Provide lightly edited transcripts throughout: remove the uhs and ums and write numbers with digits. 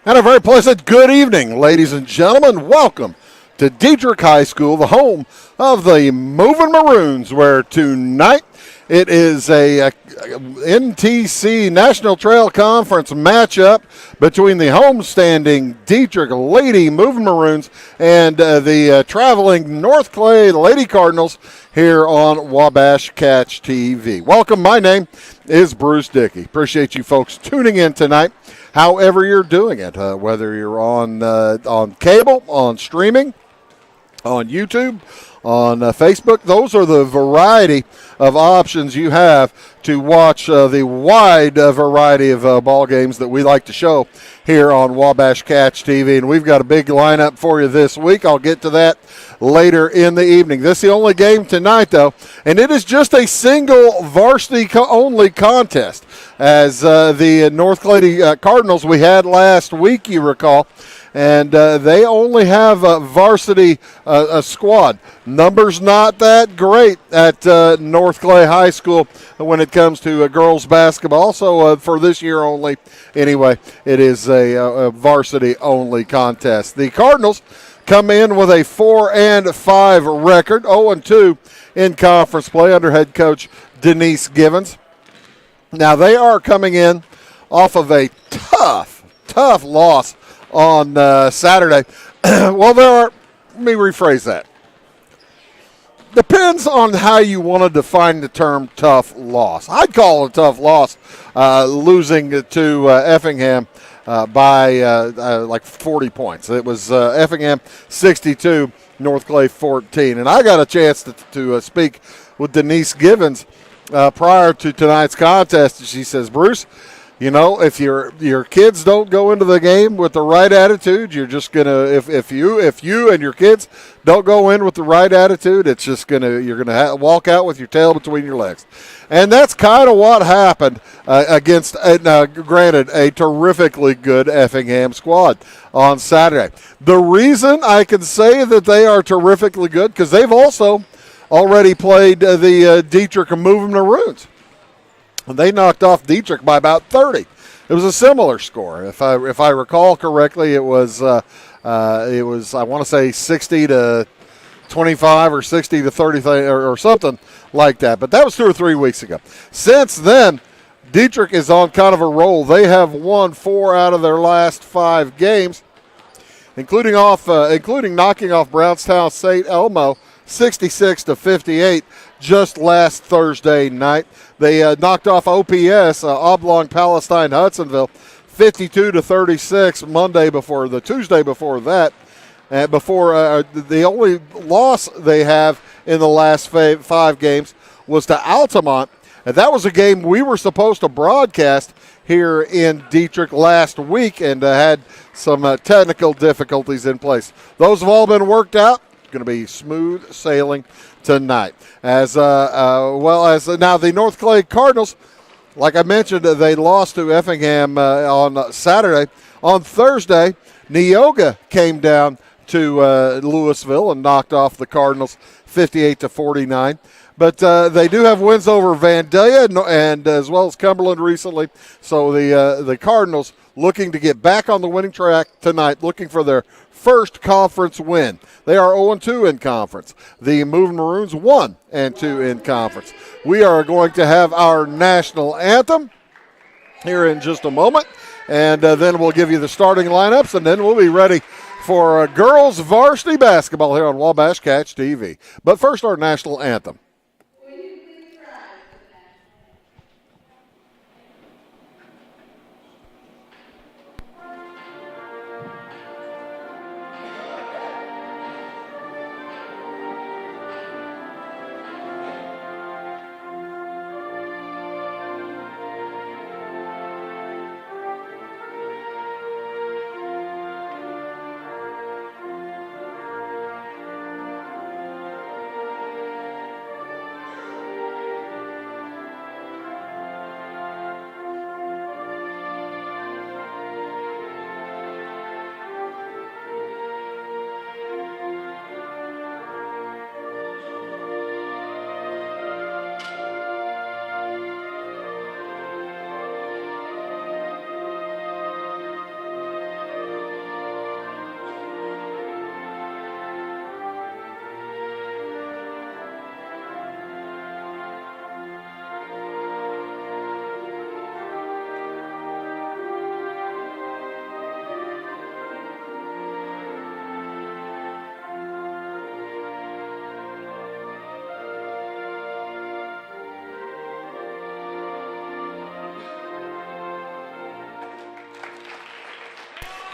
And a very pleasant good evening, ladies and gentlemen. Welcome to Dieterich High School, the home of the Moving Maroons, where tonight it is a NTC National Trail Conference matchup between the homestanding Dieterich Lady Moving Maroons and the traveling North Clay Lady Cardinals here on Wabash Catch TV. Welcome. My name is Bruce Dickey. Appreciate you folks tuning in tonight. However you're doing it, whether you're on cable, on streaming, on YouTube, on Facebook, those are the variety of options you have to watch the wide variety of ball games that we like to show here on Wabash Catch TV. And we've got a big lineup for you this week. I'll get to that later in the evening. This is the only game tonight, though, and it is just a single varsity-only contest. As the North Clay Cardinals we had last week, you recall, and they only have a varsity squad. Numbers not that great at North Clay High School when it comes to girls basketball. So for this year only, anyway, it is a varsity-only contest. The Cardinals come in with a 4-5 record, 0-2 in conference play under head coach Denise Givens. Now, they are coming in off of a tough loss on Saturday. Well, let me rephrase that. Depends on how you want to define the term tough loss. I'd call it a tough loss, losing to Effingham by like 40 points. It was Effingham 62, North Clay 14. And I got a chance to speak with Denise Givens prior to tonight's contest. She says, Bruce, you know, if your kids don't go into the game with the right attitude, you're just gonna. If you and your kids don't go in with the right attitude, it's just you're gonna walk out with your tail between your legs, and that's kind of what happened against, granted, a terrifically good Effingham squad on Saturday. The reason I can say that they are terrifically good because they've also already played the Dieterich Moving Maroons. They knocked off Dieterich by about 30. It was a similar score, if I recall correctly. It was I want to say 60 to 25 or 60 to 30 or something like that. But that was 2 or 3 weeks ago. Since then, Dieterich is on kind of a roll. They have won 4 out of their last 5 games, including knocking off Brownstown St. Elmo 66 to 58 just last Thursday night. They knocked off OPS, Oblong Palestine Hudsonville, 52 to 36 Tuesday before that. The only loss they have in the last 5 games was to Altamont, and that was a game we were supposed to broadcast here in Dieterich last week and had some technical difficulties in place. Those have all been worked out. Going to be smooth sailing tonight. As well as now the North Clay Cardinals, like I mentioned, they lost to Effingham on Saturday. On Thursday, Neoga came down to Louisville and knocked off the Cardinals 58 to 49. But they do have wins over Vandalia and as well as Cumberland recently. So the Cardinals looking to get back on the winning track tonight, looking for their first conference win. They are 0-2 in conference. The Moving Maroons 1-2 in conference. We are going to have our national anthem here in just a moment, and then we'll give you the starting lineups, and then we'll be ready for girls varsity basketball here on Wabash Catch TV. But first, our national anthem.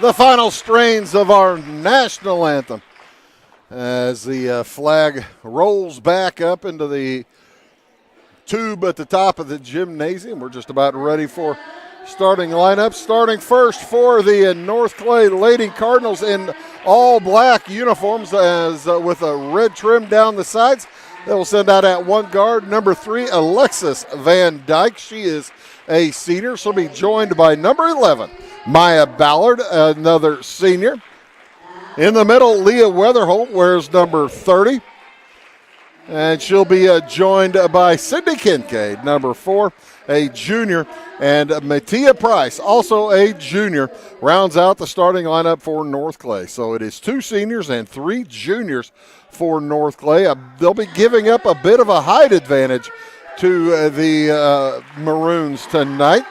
the final strains of our national anthem as the flag rolls back up into the tube at the top of the gymnasium. We're just about ready for starting lineup. Starting first for the North Clay Lady Cardinals in all black uniforms as with a red trim down the sides. They will send out at one guard, number 3, Alexis Van Dyke. She is a senior. She'll be joined by number 11, Maya Ballard, another senior. In the middle, Leah Weatherholt wears number 30. And she'll be joined by Sydney Kincaid, number 4, a junior. And Mattia Price, also a junior, rounds out the starting lineup for North Clay. So it is 2 seniors and 3 juniors for North Clay. They'll be giving up a bit of a height advantage to the Maroons tonight.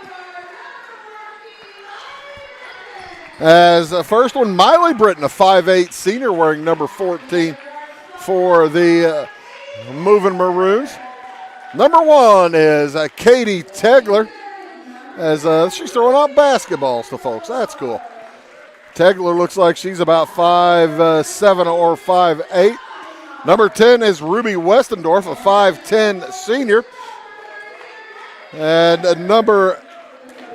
As the first one, Miley Britton, a 5'8 senior, wearing number 14 for the Moving Maroons. Number 1 is Katie Tegler, as she's throwing out basketballs to folks. That's cool. Tegler looks like she's about 5'7 or 5'8. Number 10 is Ruby Westendorf, a 5'10 senior. And number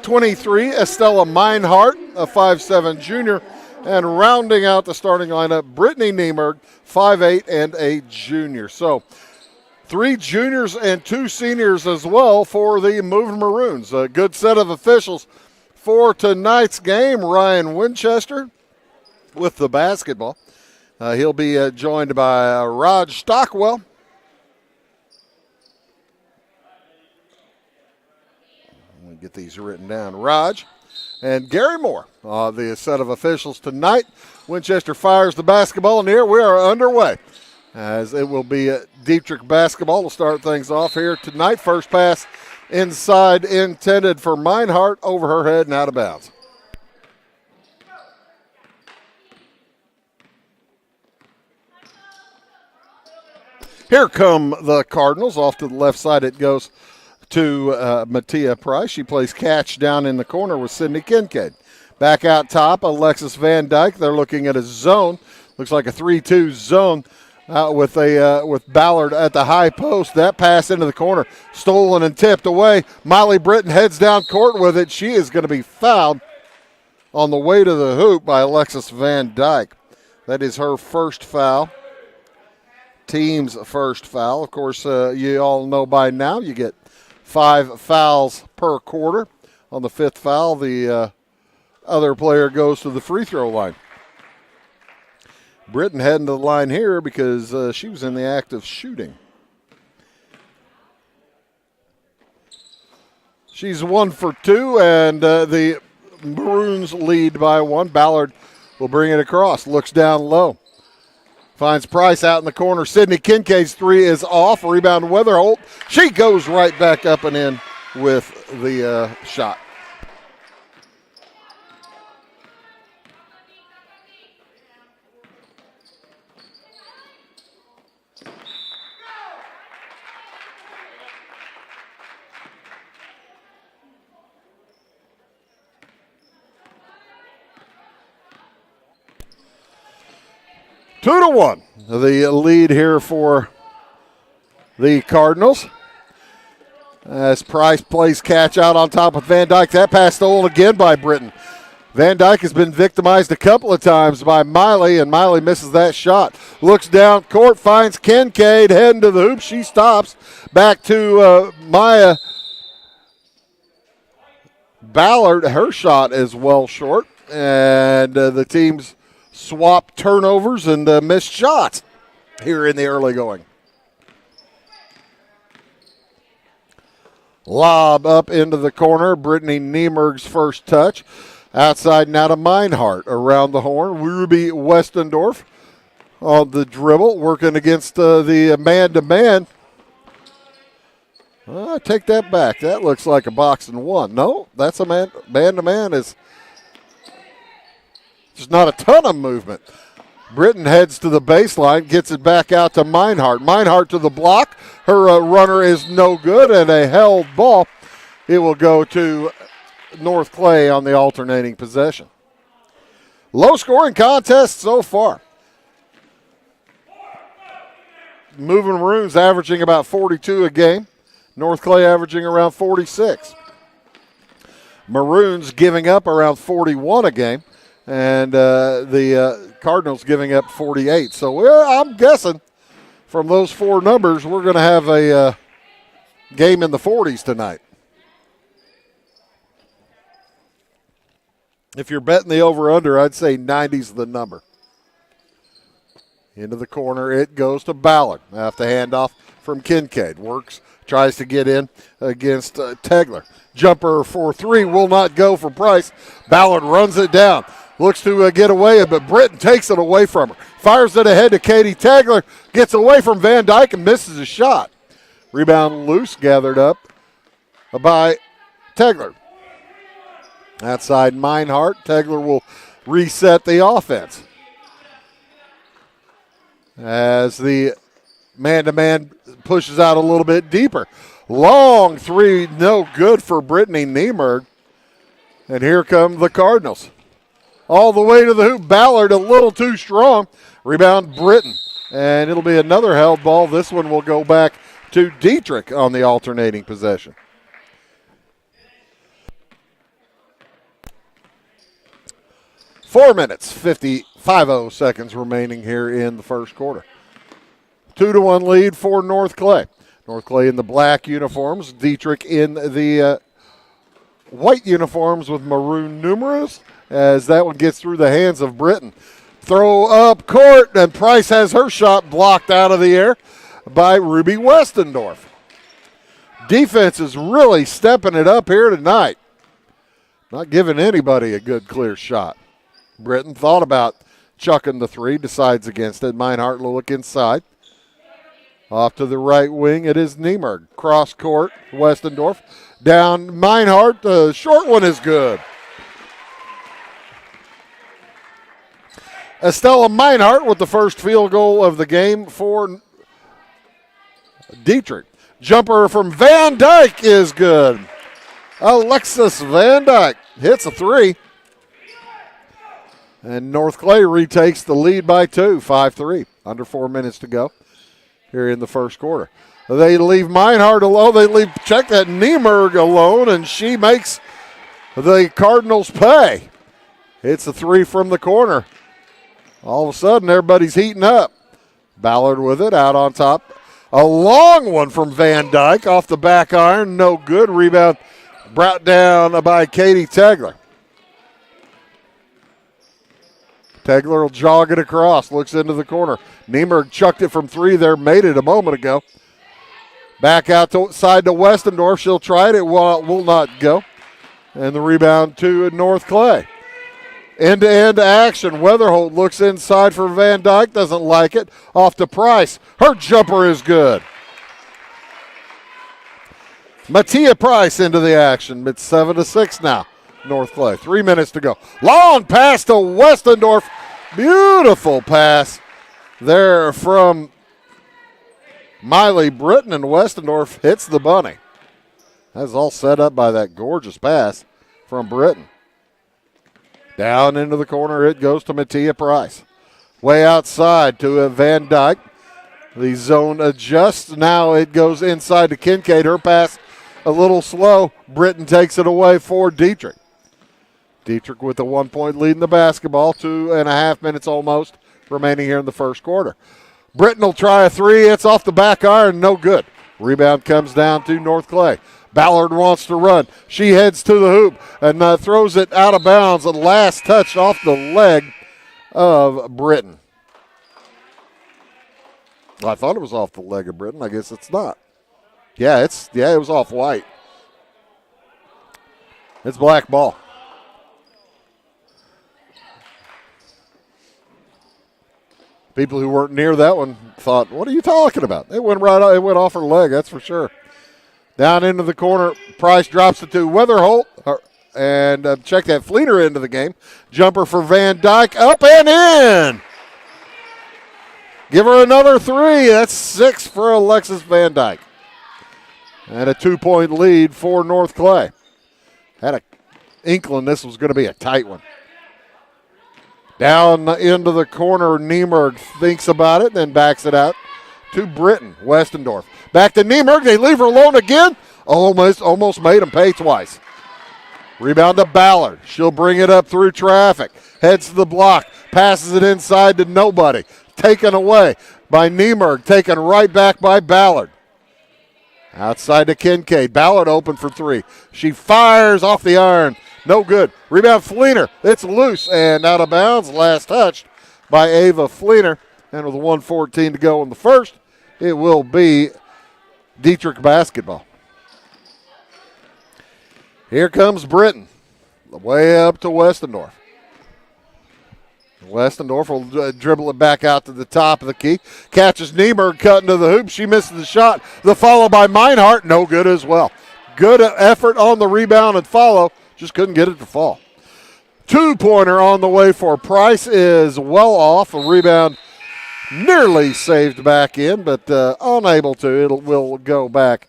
23, Estella Meinhardt, a 5'7 junior. And rounding out the starting lineup, Brittany Niemerg, 5'8 and a junior. So 3 juniors and 2 seniors as well for the Moving Maroons. A good set of officials for tonight's game. Ryan Winchester with the basketball. He'll be joined by Rod Stockwell. Let me get these written down. Raj and Gary Moore, the set of officials tonight. Winchester fires the basketball, and here we are underway. As it will be Dieterich basketball to start things off here tonight. First pass inside intended for Meinhardt, over her head and out of bounds. Here come the Cardinals. Off to the left side it goes to Mattia Price. She plays catch down in the corner with Sydney Kincaid. Back out top, Alexis Van Dyke. They're looking at a zone. Looks like a 3-2 zone with Ballard at the high post. That pass into the corner, stolen and tipped away. Miley Britton heads down court with it. She is going to be fouled on the way to the hoop by Alexis Van Dyke. That is her first foul. Team's first foul. Of course, you all know by now you get 5 fouls per quarter. On the 5th foul, the other player goes to the free throw line. Britton heading to the line here because she was in the act of shooting. She's 1 for 2, and the Maroons lead by 1. Ballard will bring it across. Looks down low. Finds Price out in the corner. Sydney Kincaid's 3 is off. Rebound Weatherholt. She goes right back up and in with the shot. Two to 1, the lead here for the Cardinals. As Price plays catch out on top of Van Dyke. That pass stolen again by Britton. Van Dyke has been victimized a couple of times by Miley, and Miley misses that shot. Looks down court, finds Kincaid, heading to the hoop. She stops. Back to Maya Ballard. Her shot is well short, and the team's swap turnovers and missed shots here in the early going. Lob up into the corner. Brittany Niemerg's first touch. Outside now to Meinhardt around the horn. Ruby Westendorf on the dribble, working against the man-to-man. I take that back. That looks like a boxing 1. No, that's a man-to-man is there's not a ton of movement. Britton heads to the baseline, gets it back out to Meinhardt. Meinhardt to the block. Her runner is no good, and a held ball. It will go to North Clay on the alternating possession. Low-scoring contest so far. Moving Maroons averaging about 42 a game. North Clay averaging around 46. Maroons giving up around 41 a game, and the Cardinals giving up 48. So I'm guessing from those four numbers, we're going to have a game in the 40s tonight. If you're betting the over-under, I'd say 90's the number. Into the corner, it goes to Ballard. After handoff from Kincaid. Works, tries to get in against Tegler. Jumper for three will not go for Price. Ballard runs it down. Looks to get away, but Britton takes it away from her. Fires it ahead to Katie Tegler. Gets away from Van Dyke and misses a shot. Rebound loose, gathered up by Tegler. Outside Meinhardt. Tegler will reset the offense. As the man-to-man pushes out a little bit deeper. Long three, no good for Brittany Niemerg. And here come the Cardinals. All the way to the hoop. Ballard a little too strong. Rebound Britton. And it'll be another held ball. This one will go back to Dieterich on the alternating possession. Four minutes, 50 seconds remaining here in the first quarter. 2-1 lead for North Clay. North Clay in the black uniforms. Dieterich in the white uniforms with maroon numerals as that one gets through the hands of Britton. Throw up court, and Price has her shot blocked out of the air by Ruby Westendorf. Defense is really stepping it up here tonight. Not giving anybody a good clear shot. Britton thought about chucking the three, decides against it. Meinhardt will look inside. Off to the right wing, it is Niemerg. Cross court, Westendorf. Down Meinhardt, the short one is good. Estella Meinhardt with the first field goal of the game for Dieterich. Jumper from Van Dyke is good. Alexis Van Dyke hits a three. And North Clay retakes the lead by 2, 5-3. Under 4 minutes to go here in the first quarter. They leave Meinhardt alone. They leave, check that, Niemerg alone, and she makes the Cardinals pay. It's a three from the corner. All of a sudden, everybody's heating up. Ballard with it, out on top. A long one from Van Dyke off the back iron. No good. Rebound brought down by Katie Tegler. Tegler will jog it across, looks into the corner. Niemerg chucked it from three there, made it a moment ago. Back outside to Westendorf. She'll try it. It will not go. And the rebound to North Clay. End-to-end action. Weatherholt looks inside for Van Dyke. Doesn't like it. Off to Price. Her jumper is good. Mattia Price into the action. It's 7-6 now. North Clay. 3 minutes to go. Long pass to Westendorf. Beautiful pass there from Miley Britton, and Westendorf hits the bunny. That's all set up by that gorgeous pass from Britton. Down into the corner it goes to Mattia Price. Way outside to Van Dyke. The zone adjusts. Now it goes inside to Kincaid. Her pass a little slow. Britton takes it away for Dieterich. Dieterich with a 1 point lead in the basketball. 2.5 minutes almost remaining here in the first quarter. Britton will try a three. It's off the back iron. No good. Rebound comes down to North Clay. Ballard wants to run. She heads to the hoop and throws it out of bounds. A last touch off the leg of Britton. I thought it was off the leg of Britton. I guess it's not. Yeah, it was off white. It's black ball. People who weren't near that one thought, what are you talking about? It went off her leg, that's for sure. Down into the corner, Price drops it to Weatherholt. And check that, Fleeter into the game. Jumper for Van Dyke, up and in. Give her another three. That's 6 for Alexis Van Dyke. And a 2 point lead for North Clay. Had an inkling this was going to be a tight one. Down into the corner, Niemerg thinks about it, then backs it out to Britton. Westendorf. Back to Niemerg. They leave her alone again. Almost made him pay twice. Rebound to Ballard. She'll bring it up through traffic. Heads to the block. Passes it inside to nobody. Taken away by Niemerg. Taken right back by Ballard. Outside to Kincaid. Ballard open for three. She fires off the iron. No good. Rebound Fleener. It's loose and out of bounds. Last touched by Ava Fleener. And with 1:14 to go in the first, it will be Dieterich basketball. Here comes Britton. Way up to Westendorf. Westendorf will dribble it back out to the top of the key. Catches Niemerg cutting to the hoop. She misses the shot. The follow by Meinhardt. No good as well. Good effort on the rebound and follow. Just couldn't get it to fall. Two-pointer on the way for Price is well off. A rebound nearly saved back in, but unable to. It will go back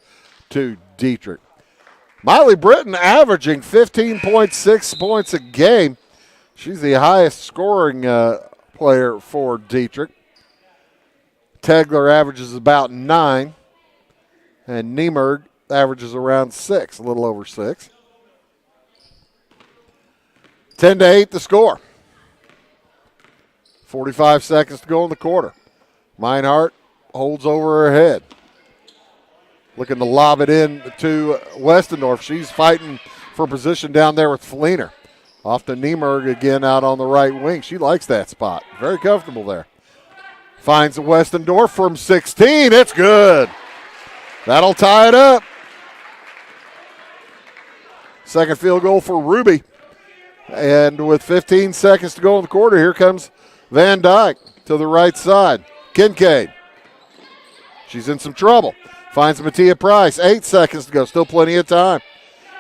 to Dieterich. Miley Britton averaging 15.6 points a game. She's the highest scoring player for Dieterich. Tegler averages about 9, and Niemerg averages around 6, a little over 6. 10-8 the score. 45 seconds to go in the quarter. Meinhardt holds over her head. Looking to lob it in to Westendorf. She's fighting for position down there with Fleener. Off to Niemerg again out on the right wing. She likes that spot. Very comfortable there. Finds Westendorf from 16. It's good. That'll tie it up. Second field goal for Ruby. And with 15 seconds to go in the quarter, here comes Van Dyke to the right side. Kincaid. She's in some trouble. Finds Mattia Price. 8 seconds to go. Still plenty of time.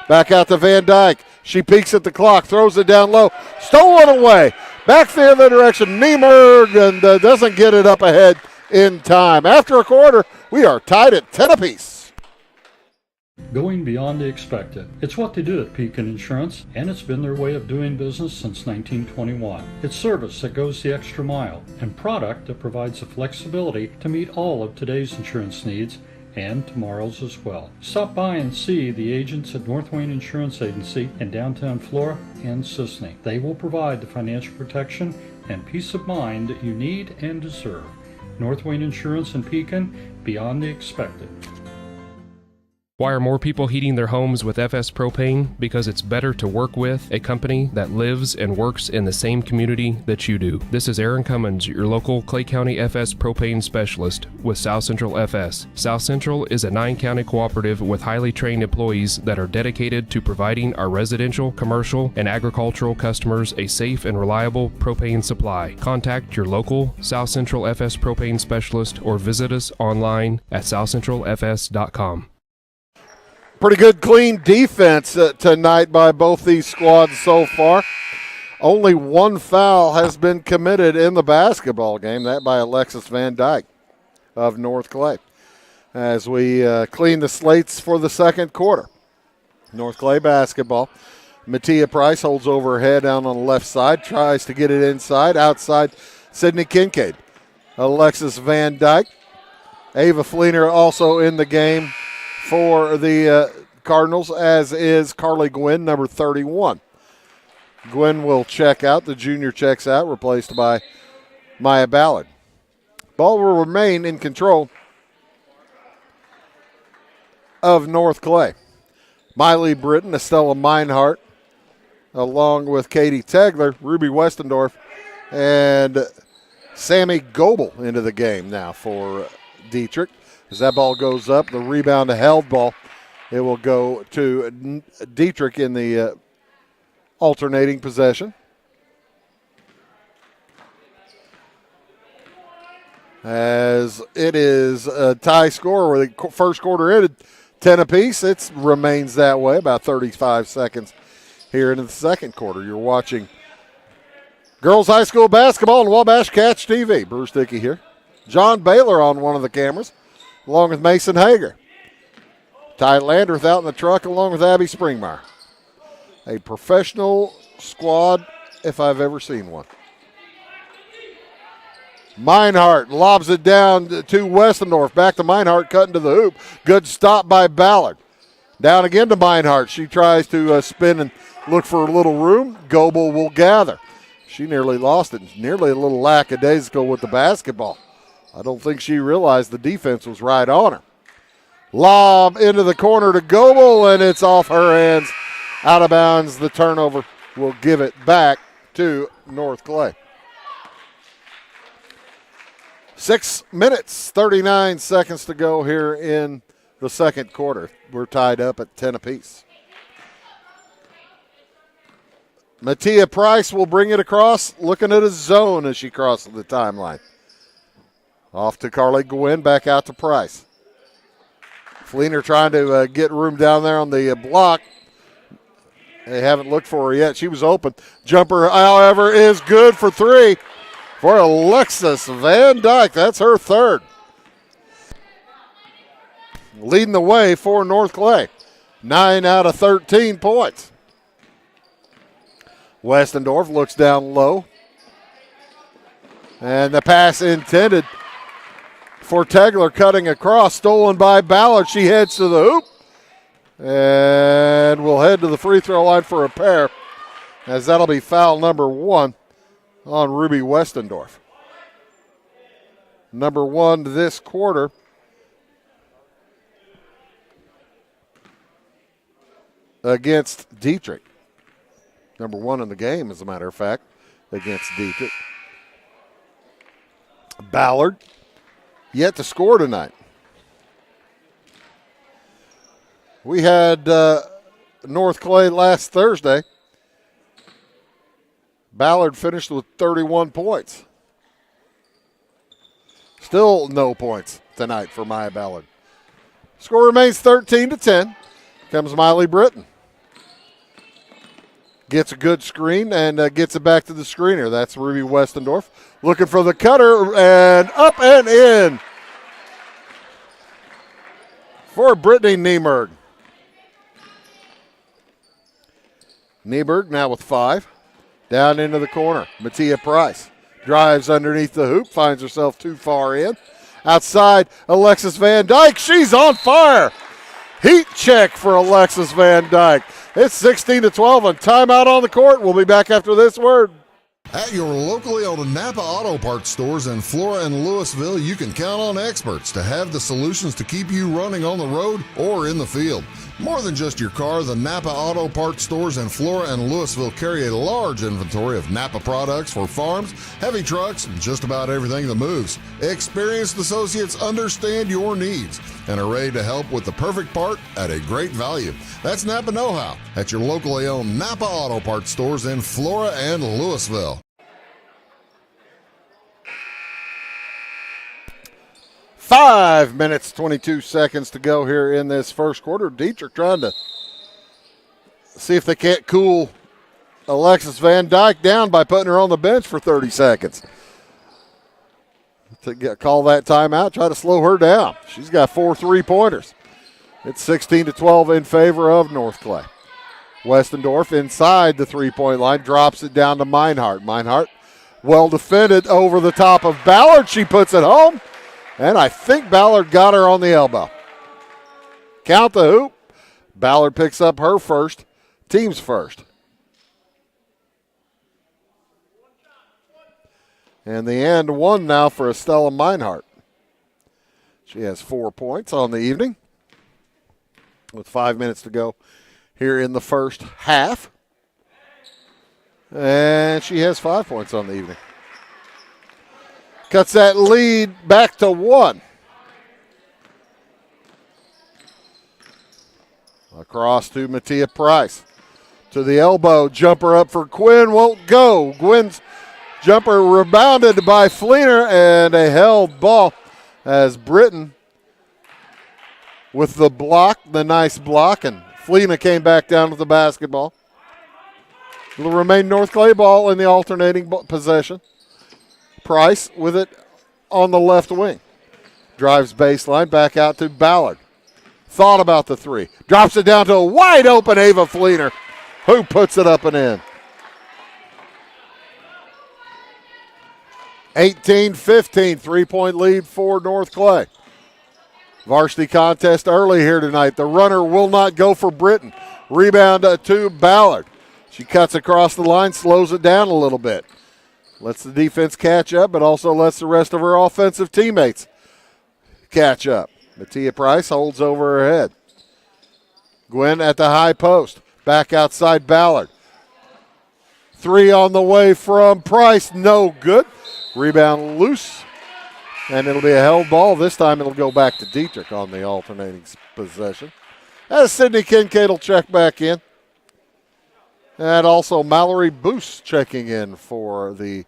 Back out to Van Dyke. She peeks at the clock. Throws it down low. Stolen away. Back the other direction. Niemerg and doesn't get it up ahead in time. After a quarter, we are tied at 10 apiece. Going beyond the expected. It's what they do at Pekin Insurance, and it's been their way of doing business since 1921. It's service that goes the extra mile, and product that provides the flexibility to meet all of today's insurance needs and tomorrow's as well. Stop by and see the agents at North Wayne Insurance Agency in downtown Flora and Sisney. They will provide the financial protection and peace of mind that you need and deserve. North Wayne Insurance in Pekin, beyond the expected. Why are more people heating their homes with FS Propane? Because it's better to work with a company that lives and works in the same community that you do. This is Aaron Cummins, your local Clay County FS Propane specialist with South Central FS. South Central is a 9-county cooperative with highly trained employees that are dedicated to providing our residential, commercial, and agricultural customers a safe and reliable propane supply. Contact your local South Central FS Propane specialist or visit us online at southcentralfs.com. Pretty good, clean defense tonight by both these squads so far. Only one foul has been committed in the basketball game, that by Alexis Van Dyke of North Clay. As we clean the slates for the second quarter. North Clay basketball. Mattia Price holds over her head down on the left side, tries to get it inside. Outside, Sydney Kincaid. Alexis Van Dyke. Ava Fleener also in the game for the Cardinals, as is Carly Gwynn, number 31. Gwynn will check out. The junior checks out, replaced by Maya Ballard. Ball will remain in control of North Clay. Miley Britton, Estella Meinhardt, along with Katie Tegler, Ruby Westendorf, and Sammy Goebel into the game now for Dieterich. As that ball goes up, the rebound, a held ball. It will go to Dieterich in the alternating possession. As it is a tie score where the first quarter ended 10 apiece. It remains that way, about 35 seconds here into the second quarter. You're watching girls high school basketball on Wabash Catch TV. Bruce Dickey here. John Baylor on one of the cameras, along with Mason Hager. Ty Landreth out in the truck along with Abby Springmeyer. A professional squad if I've ever seen one. Meinhardt lobs it down to Westendorf. Back to Meinhardt, cutting to the hoop. Good stop by Ballard. Down again to Meinhardt. She tries to spin and look for a little room. Goebel will gather. She nearly lost it. Nearly a little lackadaisical with the basketball. I don't think she realized the defense was right on her. Lob into the corner to Goebel, and it's off her hands. Out of bounds. The turnover will give it back to North Clay. 6 minutes, 39 seconds to go here in the second quarter. We're tied up at 10 apiece. Mattia Price will bring it across, looking at a zone as she crosses the timeline. Off to Carly Gwynn, back out to Price. Fleener trying to get room down there on the block. They haven't looked for her yet. She was open. Jumper, however, is good for three for Alexis Van Dyke. That's her third. Leading the way for North Clay. 9 out of 13 points. Westendorf looks down low. And the pass intended for Tegler, cutting across, stolen by Ballard. She heads to the hoop. And will head to the free throw line for a pair, as that'll be foul number 1 on Ruby Westendorf. Number 1 this quarter. Against Dieterich. Number 1 in the game, as a matter of fact, against Dieterich. Ballard yet to score tonight. We had North Clay last Thursday. Ballard finished with 31 points. Still no points tonight for Maya Ballard. Score remains 13-10. Comes Miley Britton. Gets a good screen and gets it back to the screener. That's Ruby Westendorf. Looking for the cutter and up and in for Brittany Nieberg. Nieberg now with 5. Down into the corner. Mattia Price drives underneath the hoop. Finds herself too far in. Outside, Alexis Van Dyke. She's on fire. Heat check for Alexis Van Dyke. It's 16-12 and timeout on the court. We'll be back after this word. At your locally owned Napa Auto Parts stores in Flora and Louisville, you can count on experts to have the solutions to keep you running on the road or in the field. More than just your car, the Napa Auto Parts stores in Flora and Louisville carry a large inventory of Napa products for farms, heavy trucks, and just about everything that moves. Experienced associates understand your needs and are ready to help with the perfect part at a great value. That's Napa Know-How at your locally owned Napa Auto Parts stores in Flora and Louisville. 5 minutes, 22 seconds to go here in this first quarter. Dieterich trying to see if they can't cool Alexis Van Dyke down by putting her on the bench for 30 seconds. To call that timeout, try to slow her down. She's got 4 3-pointers. It's 16-12 in favor of North Clay. Westendorf inside the three-point line, drops it down to Meinhardt. Meinhardt well defended over the top of Ballard. She puts it home. And I think Ballard got her on the elbow. Count the hoop. Ballard picks up her first, team's first. And the and 1 now for Estella Meinhardt. She has 4 points on the evening with 5 minutes to go here in the first half. And she has 5 points on the evening. Cuts that lead back to 1. Across to Mattia Price. To the elbow. Jumper up for Quinn. Won't go. Gwynn's jumper rebounded by Fleener, and a held ball as Britton with the block, the nice block, and Fleener came back down with the basketball. It'll remain North Clay ball in the alternating possession. Price with it on the left wing. Drives baseline, back out to Ballard. Thought about the 3. Drops it down to a wide open Ava Fleener, who puts it up and in. 18-15, 3-point lead for North Clay. Varsity contest early here tonight. The runner will not go for Britton. Rebound to Ballard. She cuts across the line, slows it down a little bit. Lets the defense catch up, but also lets the rest of her offensive teammates catch up. Mattia Price holds over her head. Gwen at the high post. Back outside Ballard. Three on the way from Price. No good. Rebound loose. And it'll be a held ball. This time it'll go back to Dieterich on the alternating possession. As Sydney Kincaid will check back in. And also Mallory Boos checking in for the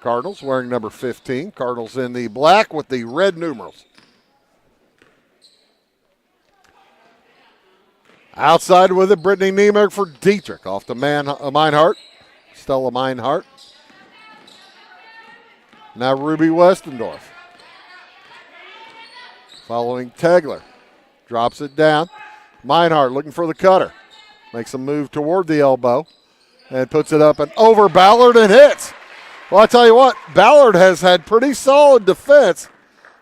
Cardinals, wearing number 15. Cardinals in the black with the red numerals. Outside with it, Brittany Niemerg for Dieterich. Off to Meinhardt. Stella Meinhardt. Now Ruby Westendorf. Following Tegler. Drops it down. Meinhardt looking for the cutter. Makes a move toward the elbow. And puts it up and over Ballard and hits. Well, I tell you what, Ballard has had pretty solid defense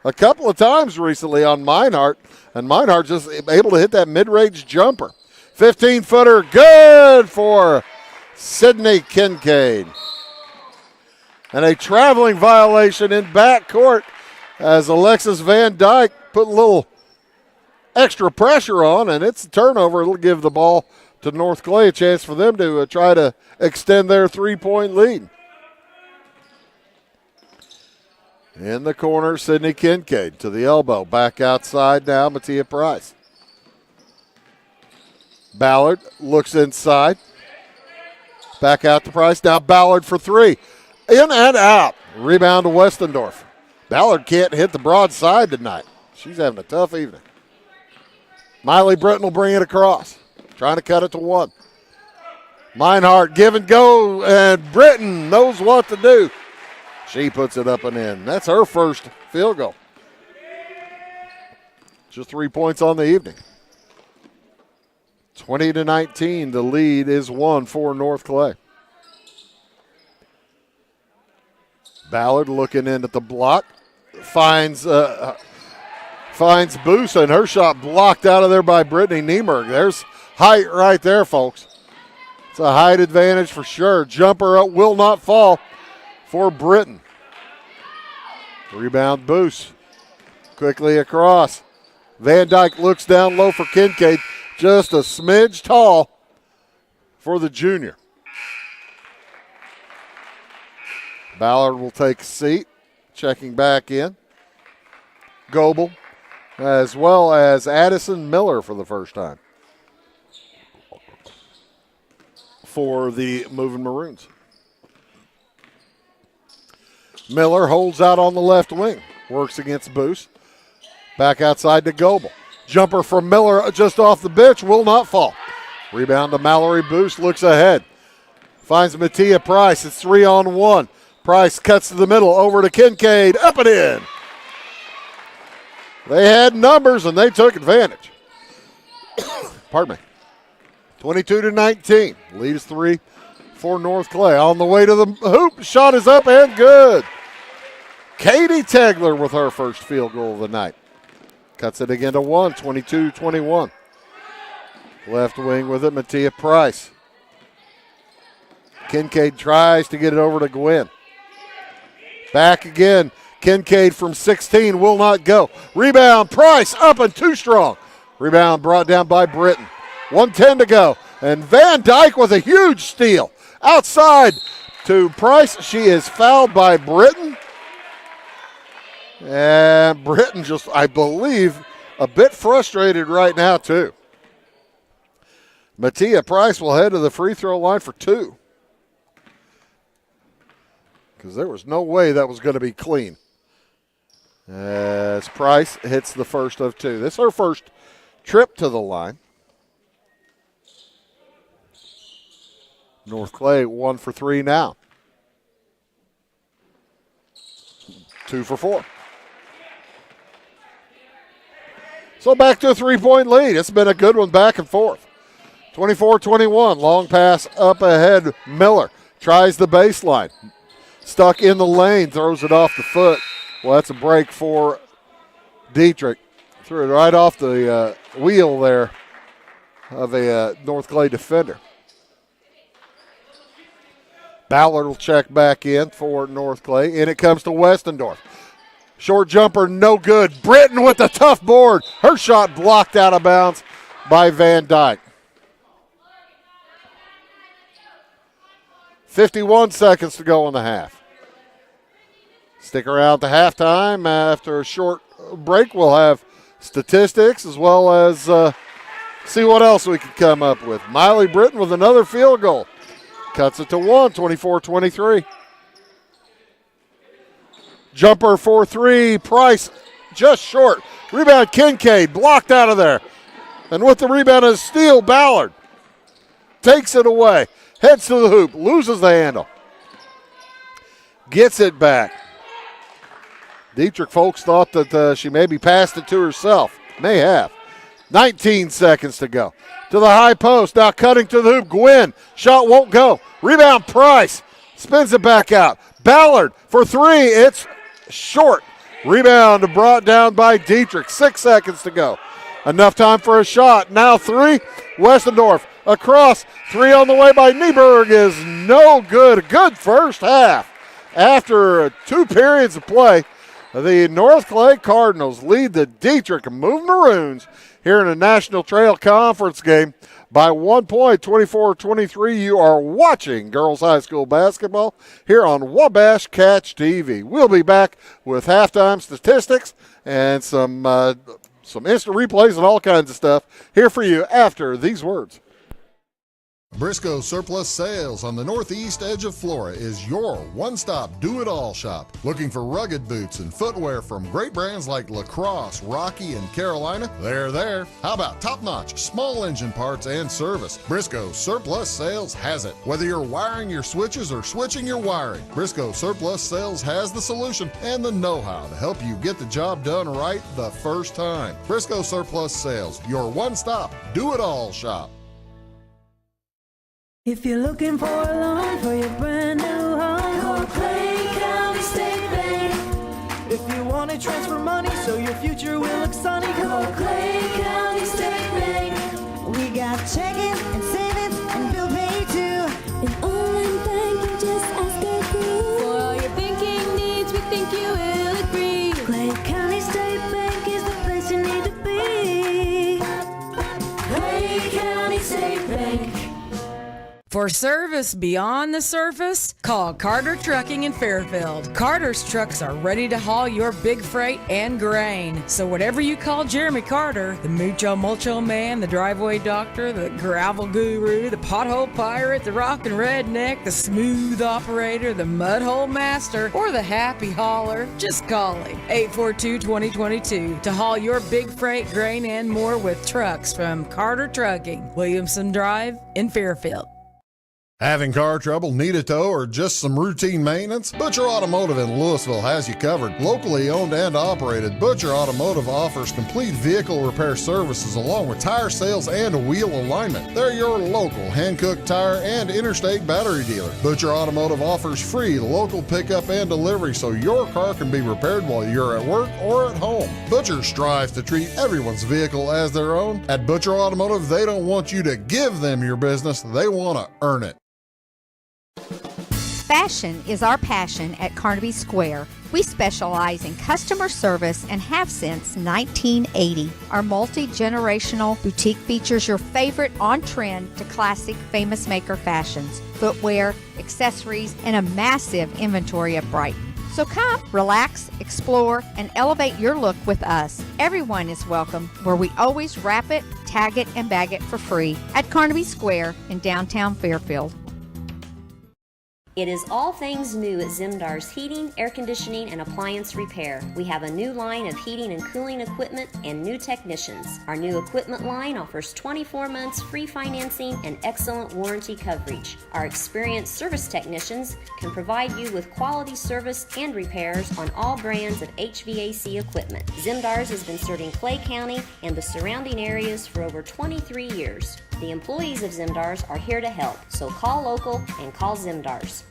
a couple of times recently on Meinhardt. And Meinhardt just able to hit that mid-range jumper. 15-footer, good for Sydney Kincaid. And a traveling violation in backcourt as Alexis Van Dyke put a little extra pressure on, and it's a turnover. It'll give the ball to North Clay, a chance for them to try to extend their three-point lead. In the corner, Sydney Kincaid to the elbow. Back outside now, Mattia Price. Ballard looks inside. Back out to Price. Now Ballard for three. In and out. Rebound to Westendorf. Ballard can't hit the broad side tonight. She's having a tough evening. Miley Britton will bring it across. Trying to cut it to one. Meinhardt give and go, and Britton knows what to do. She puts it up and in. That's her first field goal. Just 3 points on the evening. 20-19, the lead is one for North Clay. Ballard looking in at the block. Finds Boos, and her shot blocked out of there by Brittany Niemerg. There's height right there, folks. It's a height advantage for sure. Jumper up will not fall for Britton. Rebound Boos. Quickly across. Van Dyke looks down low for Kincaid. Just a smidge tall for the junior. Ballard will take a seat. Checking back in. Goebel, as well as Addison Miller for the first time for the Moving Maroons. Miller holds out on the left wing. Works against Boos. Back outside to Goebel. Jumper from Miller just off the bench. Will not fall. Rebound to Mallory Boos. Looks ahead. Finds Mattia Price. It's 3-on-1. Price cuts to the middle. Over to Kincaid. Up and in. They had numbers and they took advantage. Pardon me. 22-19. Lead is 3 for North Clay. On the way to the hoop. Shot is up and good. Katie Tegler with her first field goal of the night. Cuts it again to 1, 22-21. Left wing with it, Mattia Price. Kincaid tries to get it over to Gwen. Back again. Kincaid from 16 will not go. Rebound, Price up and too strong. Rebound brought down by Britton. 1:10 to go. And Van Dyke with a huge steal. Outside to Price. She is fouled by Britton. And Britton just, I believe, a bit frustrated right now too. Mattia Price will head to the free throw line for 2. Because there was no way that was going to be clean. As Price hits the first of 2. This is her first trip to the line. North Clay 1 for 3 now. 2 for 4. So back to a 3-point lead. It's been a good one back and forth. 24-21. Long pass up ahead. Miller tries the baseline. stuck in the lane, throws it off the foot. Well, that's a break for Dieterich. Threw it right off the wheel there of a North Clay defender. Ballard will check back in for North Clay, and it comes to Westendorf. Short jumper, no good. Britton with the tough board. Her shot blocked out of bounds by Van Dyke. 51 seconds to go in the half. Stick around to halftime. After a short break, we'll have statistics as well as see what else we can come up with. Miley Britton with another field goal. Cuts it to 1, 24-23. Jumper for 3, Price just short. Rebound Kincaid, blocked out of there. And with the rebound is steal, Ballard takes it away. Heads to the hoop, loses the handle. Gets it back. Dieterich folks thought that she maybe passed it to herself. May have. 19 seconds to go. To the high post, now cutting to the hoop. Gwynn, shot won't go. Rebound Price, spins it back out. Ballard for 3, it's short. Rebound brought down by Dieterich. 6 seconds to go. Enough time for a shot. Now 3, Westendorf across. 3 on the way by Nieberg is no good. Good first half. After 2 periods of play, the North Clay Cardinals lead the Dieterich Move Maroons here in a National Trail Conference game by 1 point, 24-23. You are watching girls high school basketball here on Wabash Catch TV. We'll be back with halftime statistics and some instant replays and all kinds of stuff here for you after these words. Briscoe Surplus Sales on the northeast edge of Flora is your one-stop do-it-all shop. Looking for rugged boots and footwear from great brands like Lacrosse, Rocky, and Carolina? They're there. How about top-notch small engine parts and service? Briscoe Surplus Sales has it. Whether you're wiring your switches or switching your wiring, Briscoe Surplus Sales has the solution and the know-how to help you get the job done right the first time. Briscoe Surplus Sales, your one-stop do-it-all shop. If you're looking for a loan for your brand new home, call Clay County State Bank. If you want to transfer money so your future will look sunny, call Clay County State Bank. We got checking and savings and bill pay too. An online banking, just ask our crew. For all your banking needs, we think you will agree. Clay County State Bank is the place you need to be. Clay County State Bank. For service beyond the surface, call Carter Trucking in Fairfield. Carter's trucks are ready to haul your big freight and grain. So whatever you call Jeremy Carter, the Mucho Mulcho Man, the driveway doctor, the gravel guru, the pothole pirate, the rockin' redneck, the smooth operator, the mudhole master, or the happy hauler, just call him. 842-2022 to haul your big freight, grain, and more with trucks from Carter Trucking, Williamson Drive in Fairfield. Having car trouble, need a tow, or just some routine maintenance? Butcher Automotive in Louisville has you covered. Locally owned and operated, Butcher Automotive offers complete vehicle repair services along with tire sales and wheel alignment. They're your local Hankook tire and interstate battery dealer. Butcher Automotive offers free local pickup and delivery so your car can be repaired while you're at work or at home. Butcher strives to treat everyone's vehicle as their own. At Butcher Automotive, they don't want you to give them your business, they want to earn it. Fashion is our passion at Carnaby Square. We specialize in customer service and have since 1980. Our multi-generational boutique features your favorite on-trend to classic famous maker fashions, footwear, accessories, and a massive inventory of Brighton. So come, relax, explore, and elevate your look with us. Everyone is welcome, where we always wrap it, tag it, and bag it for free at Carnaby Square in downtown Fairfield. It is all things new at Zimdar's Heating, Air Conditioning, and Appliance Repair. We have a new line of heating and cooling equipment and new technicians. Our new equipment line offers 24 months free financing and excellent warranty coverage. Our experienced service technicians can provide you with quality service and repairs on all brands of HVAC equipment. Zimdar's has been serving Clay County and the surrounding areas for over 23 years. The employees of Zimdar's are here to help, so call local and call Zimdar's.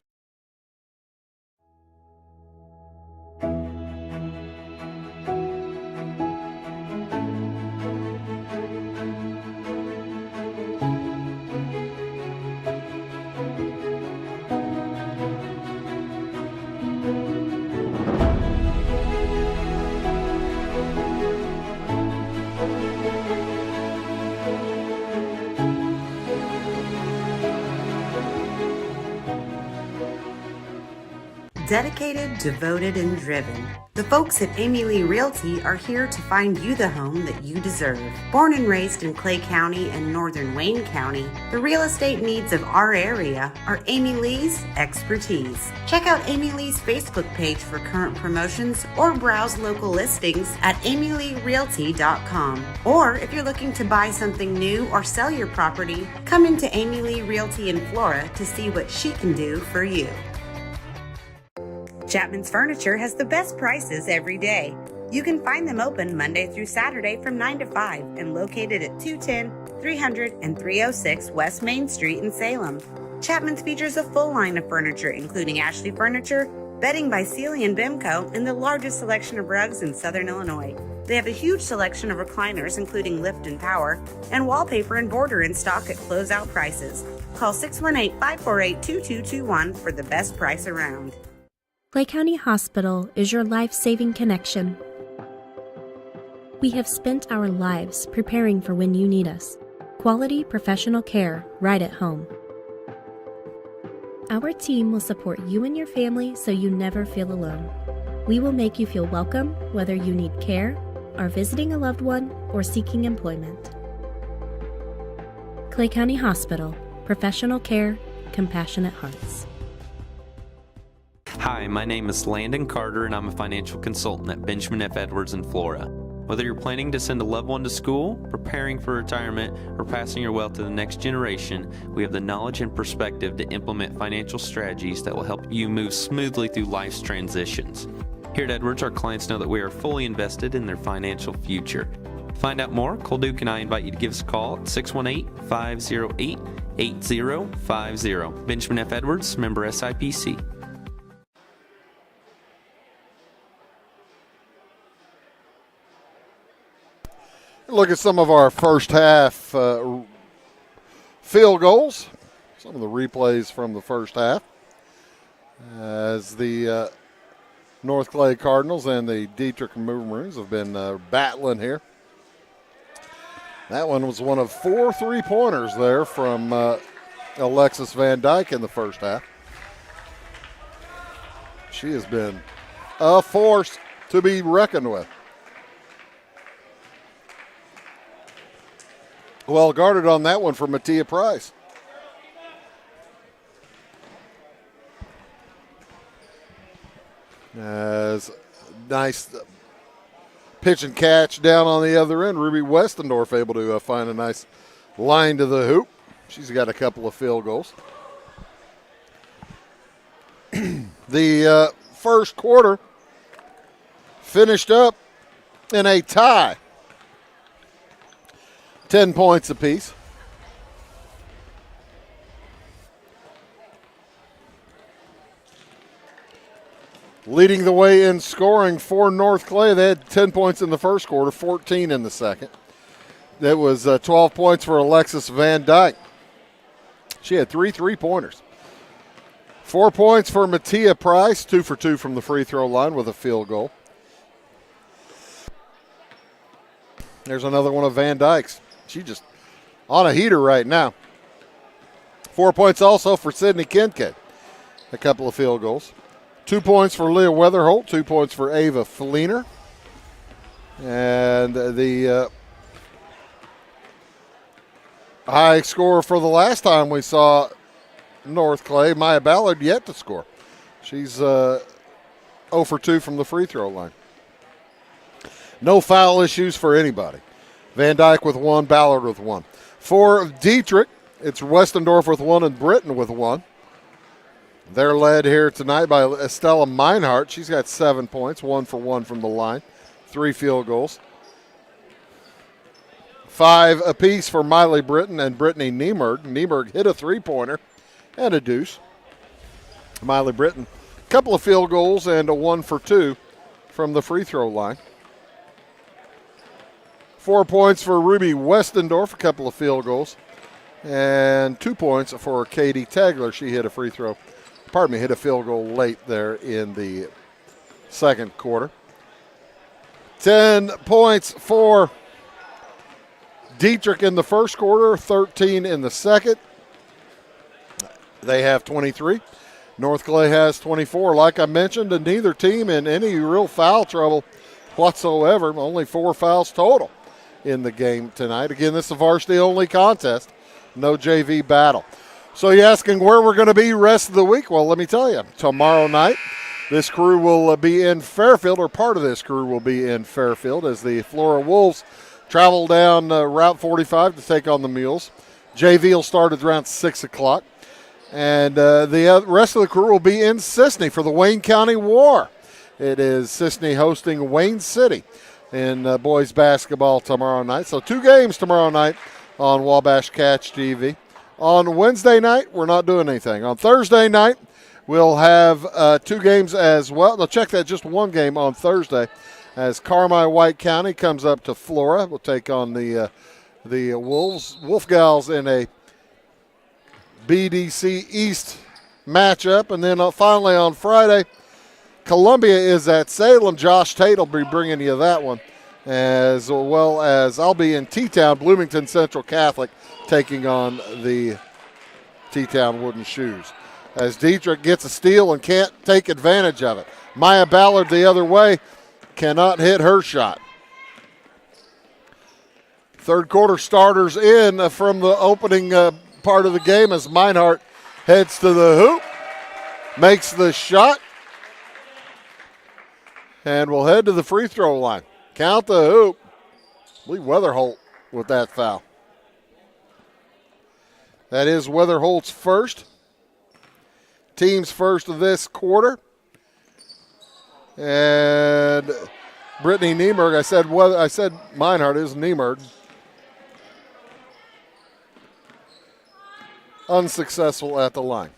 Dedicated, devoted, and driven. The folks at Amy Lee Realty are here to find you the home that you deserve. Born and raised in Clay County and northern Wayne County, the real estate needs of our area are Amy Lee's expertise. Check out Amy Lee's Facebook page for current promotions or browse local listings at amyleerealty.com. Or if you're looking to buy something new or sell your property, come into Amy Lee Realty in Flora to see what she can do for you. Chapman's Furniture has the best prices every day. You can find them open Monday through Saturday from 9 to 5 and located at 210, 300, and 306 West Main Street in Salem. Chapman's features a full line of furniture, including Ashley Furniture, bedding by Sealy and Bimco, and the largest selection of rugs in Southern Illinois. They have a huge selection of recliners, including lift and power, and wallpaper and border in stock at closeout prices. Call 618-548-2221 for the best price around. Clay County Hospital is your life-saving connection. We have spent our lives preparing for when you need us. Quality professional care right at home. Our team will support you and your family so you never feel alone. We will make you feel welcome whether you need care, are visiting a loved one, or seeking employment. Clay County Hospital. Professional care, compassionate hearts. Hi, my name is Landon Carter, and I'm a financial consultant at Benjamin F. Edwards in Flora. Whether you're planning to send a loved one to school, preparing for retirement, or passing your wealth to the next generation, we have the knowledge and perspective to implement financial strategies that will help you move smoothly through life's transitions. Here at Edwards, our clients know that we are fully invested in their financial future. To find out more, Cole Duke and I invite you to give us a call at 618-508-8050. Benjamin F. Edwards, member SIPC. Look at some of our first half field goals, some of the replays from the first half, as the North Clay Cardinals and the Dieterich Maroons have been battling here. That one was one of 4 3-pointers there from Alexis Van Dyke in the first half. She has been a force to be reckoned with. Well guarded on that one for Mattia Price. As nice pitch and catch down on the other end. Ruby Westendorf able to find a nice line to the hoop. She's got a couple of field goals. The first quarter finished up in a tie. 10 points apiece. Leading the way in scoring for North Clay. They had 10 points in the first quarter, 14 in the second. That was 12 points for Alexis Van Dyke. She had 3 3-pointers. 4 points for Mattia Price, 2 for 2 from the free throw line with a field goal. There's another one of Van Dyke's. She just on a heater right now. 4 points also for Sydney Kincaid. A couple of field goals. 2 points for Leah Weatherholt, 2 points for Ava Fleener. And the high scorer for the last time we saw North Clay, Maya Ballard, yet to score. She's 0 for 2 from the free throw line. No foul issues for anybody. Van Dyke with 1, Ballard with 1. For Dieterich, it's Westendorf with 1 and Britton with 1. They're led here tonight by Estella Meinhardt. She's got 7 points, 1 for 1 from the line, 3 field goals. 5 apiece for Miley Britton and Brittany Niemerg. Niemerg hit a 3-pointer and a deuce. Miley Britton, a couple of field goals and a 1 for 2 from the free throw line. 4 points for Ruby Westendorf, a couple of field goals. And 2 points for Katie Tagler. She hit a hit a field goal late there in the second quarter. 10 points for Dieterich in the first quarter, 13 in the second. They have 23. North Clay has 24. Like I mentioned, and neither team in any real foul trouble whatsoever. Only 4 fouls total in the game tonight. Again, this is a varsity-only contest. No JV battle. So you're asking where we're going to be rest of the week? Well, let me tell you. Tomorrow night, this crew will be in Fairfield, or part of this crew will be in Fairfield as the Flora Wolves travel down Route 45 to take on the Mules. JV will start at around 6 o'clock. And the rest of the crew will be in Sisney for the Wayne County War. It is Sisney hosting Wayne City in boys basketball tomorrow night. So 2 games tomorrow night on Wabash Catch TV. On Wednesday night, we're not doing anything. On Thursday night, we'll have 2 games as well. Now check that, just 1 game on Thursday as Carmi White County comes up to Flora. We'll take on the Wolf Gals in a BDC East matchup. And then finally on Friday, Columbia is at Salem. Josh Tate will be bringing you that one, as well as I'll be in T-Town, Bloomington Central Catholic, taking on the T-Town Wooden Shoes. As Dieterich gets a steal and can't take advantage of it. Maya Ballard the other way cannot hit her shot. Third quarter starters in from the opening part of the game as Meinhardt heads to the hoop, makes the shot, and will head to the free throw line. Count the hoop. I believe Weatherholt with that foul. That is Weatherholt's first. Team's first of this quarter. And Brittany Niemerg, I said Meinhardt is Niemerg. Unsuccessful at the line.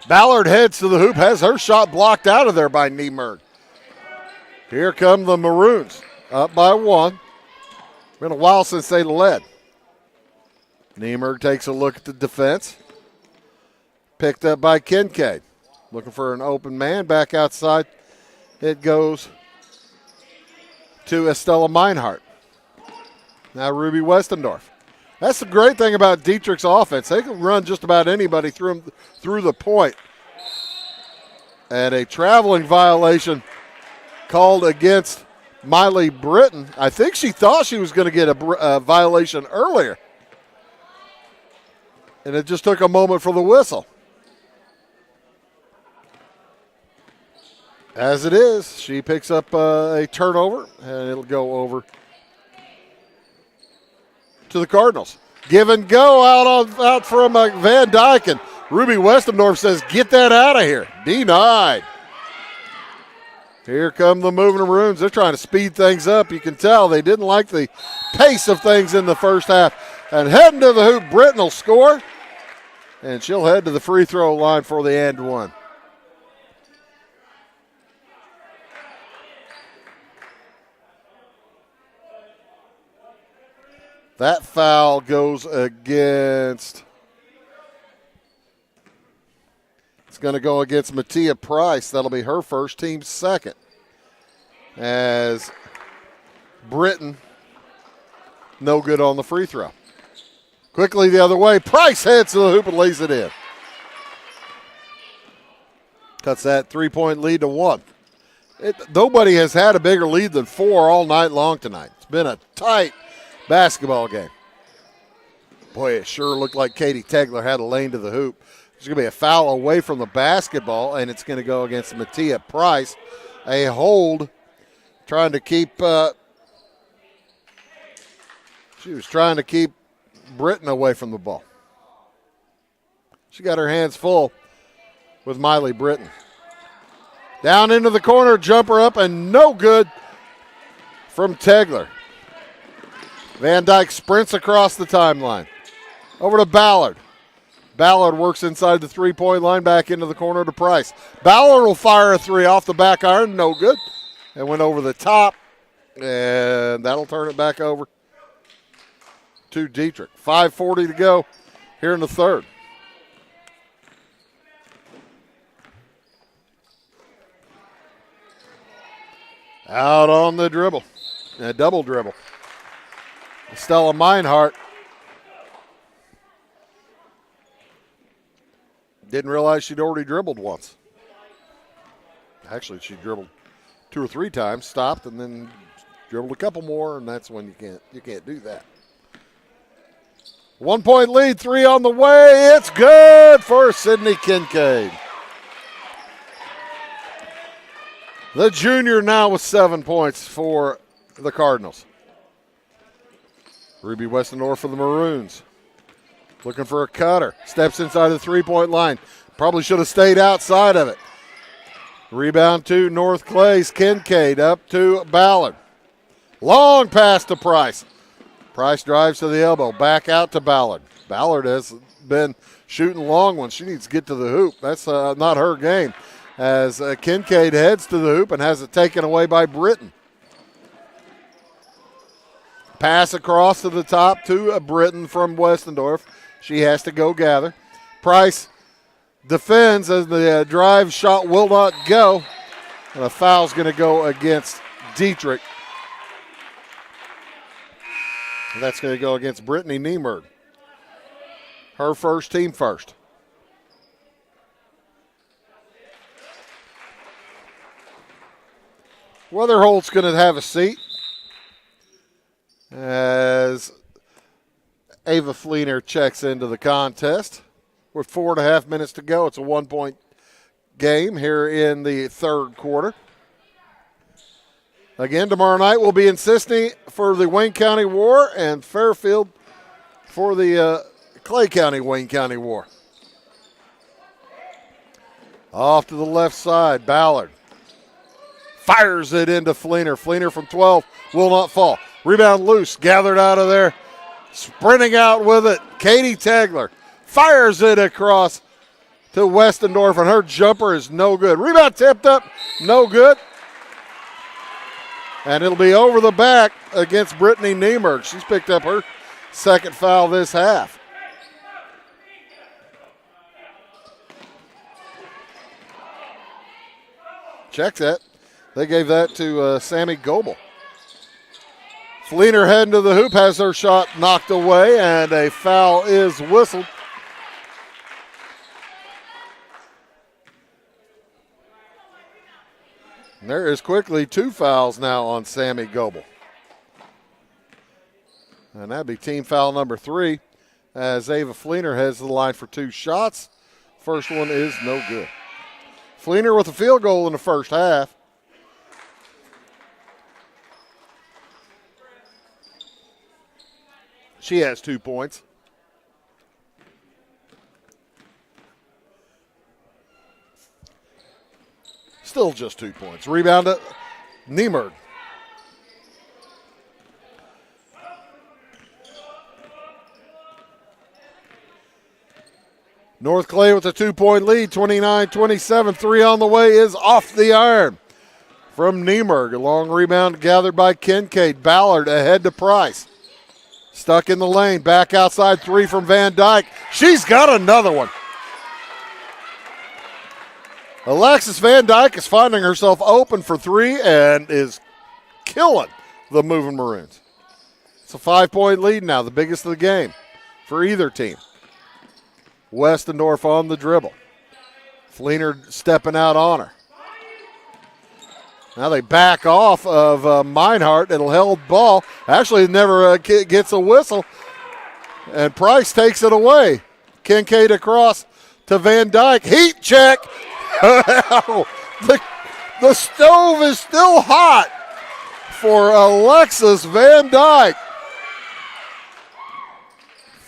Ballard heads to the hoop, has her shot blocked out of there by Niemerg. Here come the Maroons, up by 1. Been a while since they led. Niemerg takes a look at the defense. Picked up by Kincaid. Looking for an open man, back outside. It goes to Estella Meinhardt. Now Ruby Westendorf. That's the great thing about Dieterich's offense. They can run just about anybody through the point. And a traveling violation called against Miley Britton. I think she thought she was going to get a violation earlier. And it just took a moment for the whistle. As it is, she picks up a turnover, and it'll go over to the Cardinals. Give and go out from Van Dyke, and Ruby Westendorf says, get that out of here. Denied. Here come the moving Maroons. They're trying to speed things up. You can tell they didn't like the pace of things in the first half. And heading to the hoop, Britton will score, and she'll head to the free throw line for the and one. That foul goes against, it's going to go against Mattia Price. That'll be her first, team's second. As Britton, no good on the free throw. Quickly the other way, Price heads to the hoop and lays it in. Cuts that 3-point lead to 1. Nobody has had a bigger lead than 4 all night long tonight. It's been a tight basketball game. Boy, it sure looked like Katie Tegler had a lane to the hoop. There's going to be a foul away from the basketball, and it's going to go against Mattia Price. A hold, trying to keep, she was trying to keep Britton away from the ball. She got her hands full with Miley Britton. Down into the corner, jumper up, and no good from Tegler. Van Dyke sprints across the timeline. Over to Ballard. Ballard works inside the three-point line, back into the corner to Price. Ballard will fire a three off the back iron, no good. And went over the top, and that'll turn it back over to Dieterich. 5:40 to go here in the third. Out on the dribble, a double dribble. Stella Meinhardt Didn't realize she'd already dribbled once. Actually, she dribbled 2 or 3 times, stopped, and then dribbled a couple more, and that's when you can't do that. 1 point lead, 3 on the way. It's good for Sydney Kincaid. The junior now with 7 points for the Cardinals. Ruby Westendorf for the Maroons. Looking for a cutter. Steps inside the 3-point line. Probably should have stayed outside of it. Rebound to North Clay's Kincaid up to Ballard. Long pass to Price. Price drives to the elbow. Back out to Ballard. Ballard has been shooting long ones. She needs to get to the hoop. That's not her game. As Kincaid heads to the hoop and has it taken away by Britton. Pass across to the top to Britton from Westendorf. She has to go gather. Price defends as the drive shot will not go. And a foul's going to go against Dieterich. And that's going to go against Brittany Niemerg. Her first, team first. Weatherholt's going to have a seat as Ava Fleener checks into the contest. With 4.5 minutes to go, it's a 1-point game here in the third quarter. Again, tomorrow night we'll be in Sisney for the Wayne County War and Fairfield for the Clay County Wayne County War. Off to the left side, Ballard fires it into Fleener. Fleener from 12 will not fall. Rebound loose, gathered out of there. Sprinting out with it, Katie Tagler fires it across to Westendorf, and her jumper is no good. Rebound tipped up, no good. And it'll be over the back against Brittany Niemerg. She's picked up her second foul this half. Check that. They gave that to Sammy Goebel. Fleener heading to the hoop, has her shot knocked away, and a foul is whistled. And there is quickly 2 fouls now on Sammy Goebel. And that'd be team foul number 3 as Ava Fleener heads to the line for 2 shots. First one is no good. Fleener with a field goal in the first half. She has 2 points. Still just 2 points. Rebound to Niemerg. North Clay with a 2-point lead, 29-27. 3 on the way is off the iron from Niemerg. A long rebound gathered by Kincaid. Ballard ahead to Price. Stuck in the lane, back outside 3 from Van Dyke. She's got another one. Alexis Van Dyke is finding herself open for 3 and is killing the moving Maroons. It's a 5-point lead now, the biggest of the game for either team. Westendorf on the dribble. Fleener stepping out on her. Now they back off of Meinhardt. It'll held ball. Actually, it never gets a whistle. And Price takes it away. Kincaid across to Van Dyke. Heat check. The stove is still hot for Alexis Van Dyke.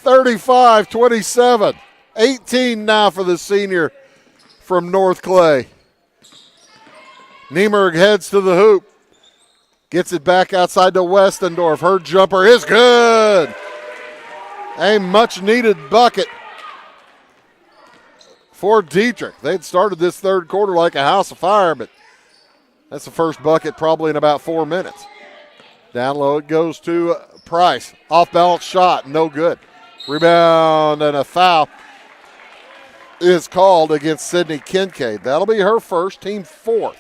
35-27. 18 now for the senior from North Clay. Niemerg heads to the hoop. Gets it back outside to Westendorf. Her jumper is good. A much-needed bucket for Dieterich. They'd started this third quarter like a house of fire, but that's the first bucket probably in about 4 minutes. Down low it goes to Price. Off-balance shot, no good. Rebound and a foul is called against Sydney Kincaid. That'll be her first, team 4th.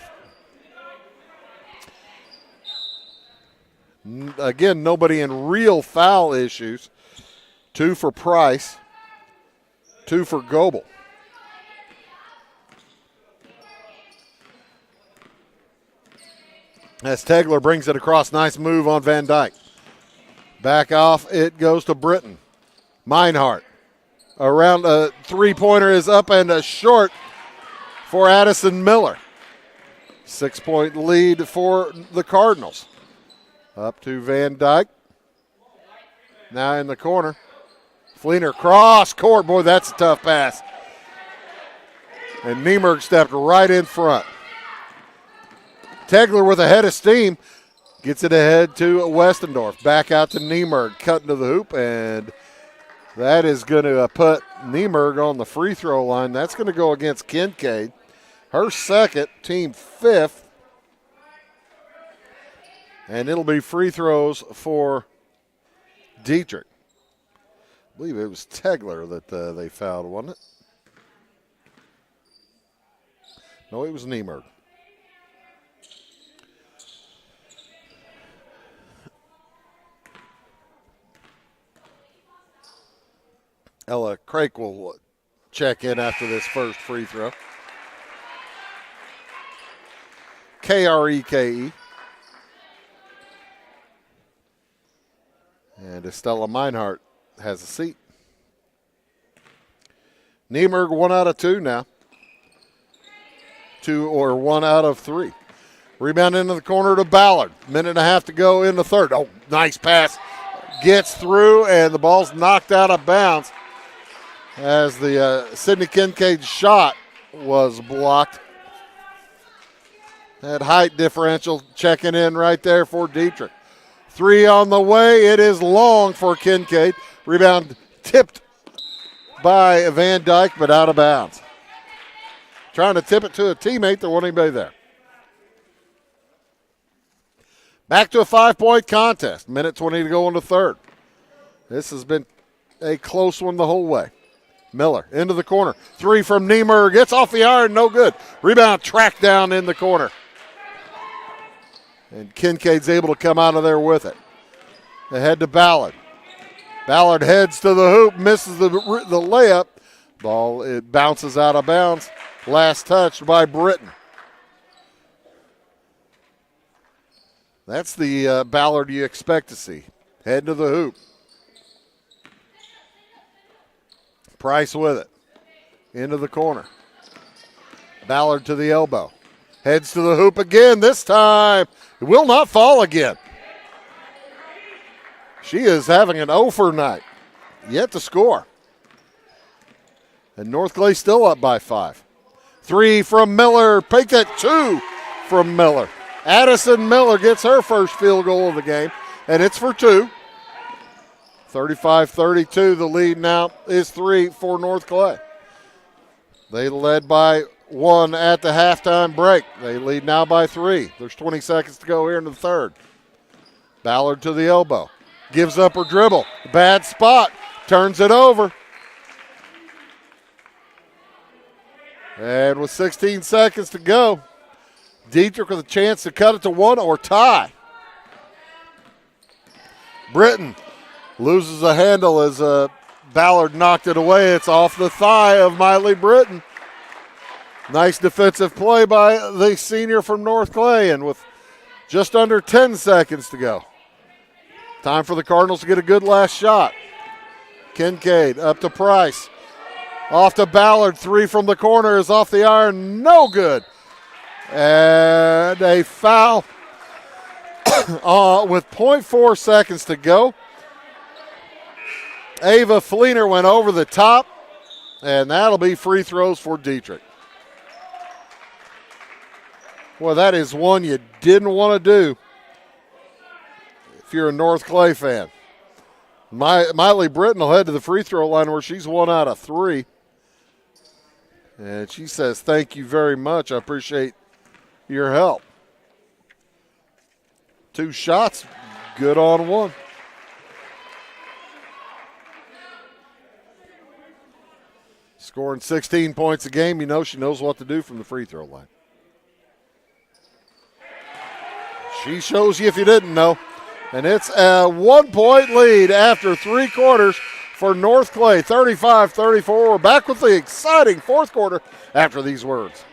Again, nobody in real foul issues. 2 for Price, 2 for Goebel. As Tegler brings it across. Nice move on Van Dyke. Back off, it goes to Britton. Meinhardt. Around a three-pointer is up and short for Addison Miller. 6-point lead for the Cardinals. Up to Van Dyke. Now in the corner. Fleener cross court. Boy, that's a tough pass. And Niemerg stepped right in front. Tegler with a head of steam. Gets it ahead to Westendorf. Back out to Niemerg. Cutting to the hoop, and that is going to put Niemerg on the free throw line. That's going to go against Kincaid. Her second, team fifth. And it'll be free throws for Dieterich. I believe it was Tegler that they fouled, wasn't it? No, it was Niemerg. Ella Craik will check in after this first free throw. Kreke. And Estella Meinhardt has a seat. Niemerg 1 out of 2 now. 1 out of 3. Rebound into the corner to Ballard. Minute and a half to go in the third. Oh, nice pass. Gets through, and the ball's knocked out of bounds as the Sydney Kincaid shot was blocked. That height differential checking in right there for Dieterich. 3 on the way. It is long for Kincaid. Rebound tipped by Van Dyke, but out of bounds. Trying to tip it to a teammate. There wasn't anybody there. Back to a 5-point contest. Minute 20 to go in the third. This has been a close one the whole way. Miller into the corner. 3 from Niemerg. Gets off the iron. No good. Rebound tracked down in the corner. And Kincaid's able to come out of there with it. Ahead to Ballard. Ballard heads to the hoop. Misses the layup. Ball, it bounces out of bounds. Last touched by Britton. That's the Ballard you expect to see. Head to the hoop. Price with it. Into the corner. Ballard to the elbow. Heads to the hoop again. This time it will not fall again. She is having an 0 for night. Yet to score. And North Clay still up by 5. 3 from Miller. Picked at 2 from Miller. Addison Miller gets her first field goal of the game, and it's for 2. 35-32, the lead now is 3 for North Clay. They led by 1 at the halftime break. They lead now by 3. There's 20 seconds to go here in the third. Ballard to the elbow. Gives up her dribble. Bad spot. Turns it over. And with 16 seconds to go, Dieterich with a chance to cut it to 1 or tie. Britton loses a handle as Ballard knocked it away. It's off the thigh of Miley Britton. Nice defensive play by the senior from North Clay, and with just under 10 seconds to go. Time for the Cardinals to get a good last shot. Kincaid up to Price. Off to Ballard. 3 from the corner is off the iron. No good. And a foul with 0.4 seconds to go. Ava Fleener went over the top, and that'll be free throws for Dieterich. Well, that is one you didn't want to do if you're a North Clay fan. Miley Britton will head to the free throw line where she's 1 out of 3. And she says, thank you very much. I appreciate your help. 2 shots, good on 1. Scoring 16 points a game, you know she knows what to do from the free throw line. She shows you if you didn't know. And it's a 1-point lead after 3 quarters for North Clay, 35-34. We're back with the exciting fourth quarter after these words.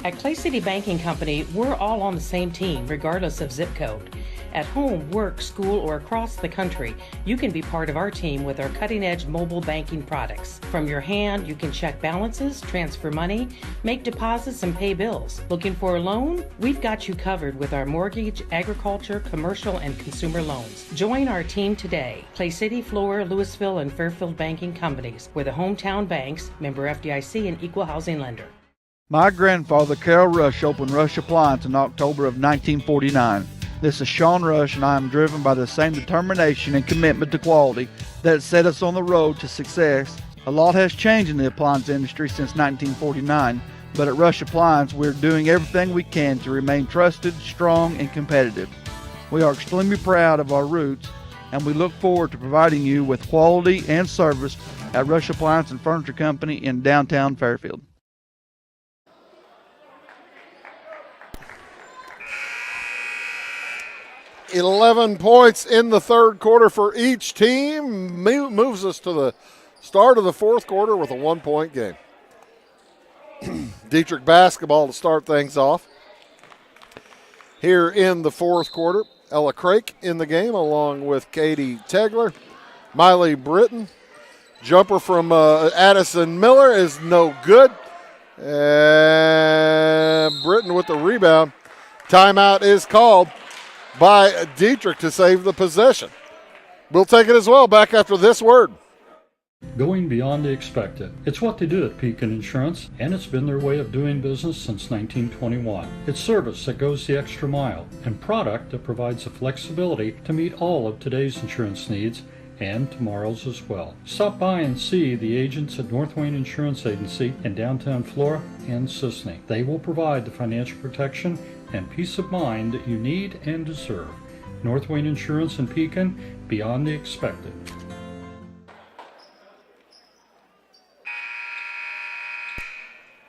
At Clay City Banking Company, we're all on the same team, regardless of zip code. At home, work, school, or across the country, you can be part of our team with our cutting-edge mobile banking products. From your hand, you can check balances, transfer money, make deposits, and pay bills. Looking for a loan? We've got you covered with our mortgage, agriculture, commercial, and consumer loans. Join our team today. Clay City, Flora, Louisville, and Fairfield Banking Companies. We're the hometown banks, member FDIC, and equal housing lender. My grandfather, Carol Rush, opened Rush Appliance in October of 1949. This is Sean Rush, and I am driven by the same determination and commitment to quality that set us on the road to success. A lot has changed in the appliance industry since 1949, but at Rush Appliance, we're doing everything we can to remain trusted, strong, and competitive. We are extremely proud of our roots, and we look forward to providing you with quality and service at Rush Appliance and Furniture Company in downtown Fairfield. $11 points in the third quarter for each team. Moves us to the start of the fourth quarter with a 1-point game. Dieterich basketball to start things off. Here in the fourth quarter, Ella Craik in the game along with Katie Tegler. Miley Britton. Jumper from Addison Miller is no good. And Britton with the rebound. Timeout is called by Dieterich to save the possession. We'll take it as well back after this word. Going beyond the expected. It's what they do at Pekin Insurance, and it's been their way of doing business since 1921. It's service that goes the extra mile, and product that provides the flexibility to meet all of today's insurance needs and tomorrow's as well. Stop by and see the agents at North Wayne Insurance Agency in downtown Flora and Sisney. They will provide the financial protection and peace of mind that you need and deserve. North Wayne Insurance in Pekin, beyond the expected.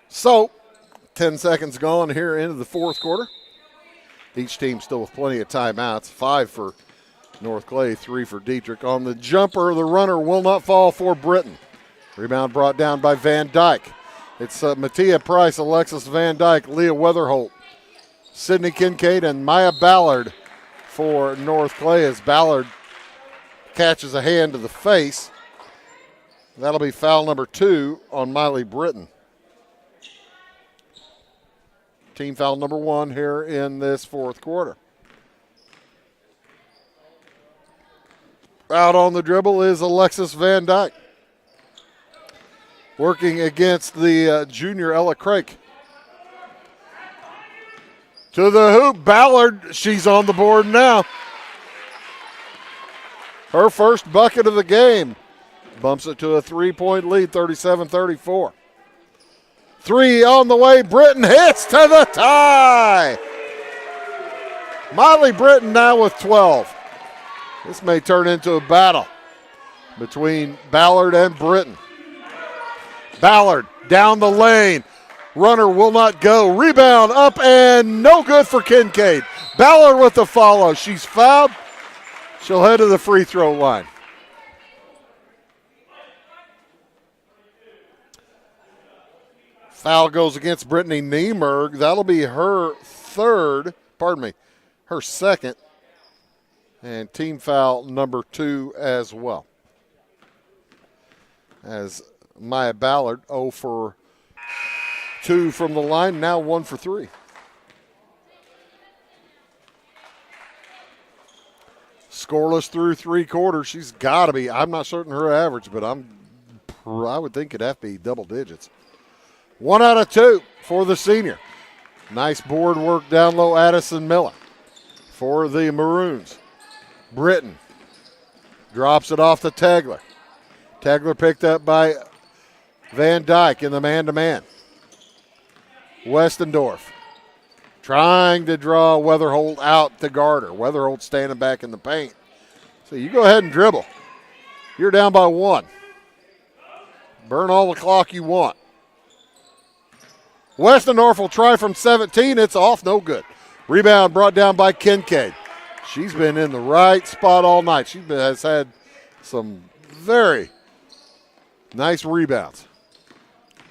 So, 10 seconds gone here into the fourth quarter. Each team still with plenty of timeouts. 5 for North Clay, 3 for Dieterich. On the jumper, the runner will not fall for Britton. Rebound brought down by Van Dyke. It's Mattia Price, Alexis Van Dyke, Leah Weatherholt, Sydney Kincaid, and Maya Ballard for North Clay as Ballard catches a hand to the face. That'll be foul number 2 on Miley Britton. Team foul number 1 here in this fourth quarter. Out on the dribble is Alexis Van Dyke. Working against the junior Ella Craik. To the hoop, Ballard, she's on the board now. Her first bucket of the game. Bumps it to a 3-point lead, 37-34. 3 on the way, Britton hits to the tie. Miley Britton now with 12. This may turn into a battle between Ballard and Britton. Ballard down the lane. Runner will not go. Rebound up and no good for Kincaid. Ballard with the follow. She's fouled. She'll head to the free throw line. Foul goes against Brittany Niemerg. That'll be her second. And team foul number 2 as well. As Maya Ballard 0 for 2 from the line, now 1 for 3. Scoreless through 3 quarters. She's got to be, I'm not certain her average, but I would think it'd have to be double digits. 1 out of 2 for the senior. Nice board work down low, Addison Miller for the Maroons. Britton drops it off to Tegler. Tegler picked up by Van Dyke in the man-to-man. Westendorf trying to draw Weatherholt out to guard her. Weatherholt standing back in the paint. So you go ahead and dribble. You're down by 1. Burn all the clock you want. Westendorf will try from 17. It's off, no good. Rebound brought down by Kincaid. She's been in the right spot all night. She has had some very nice rebounds.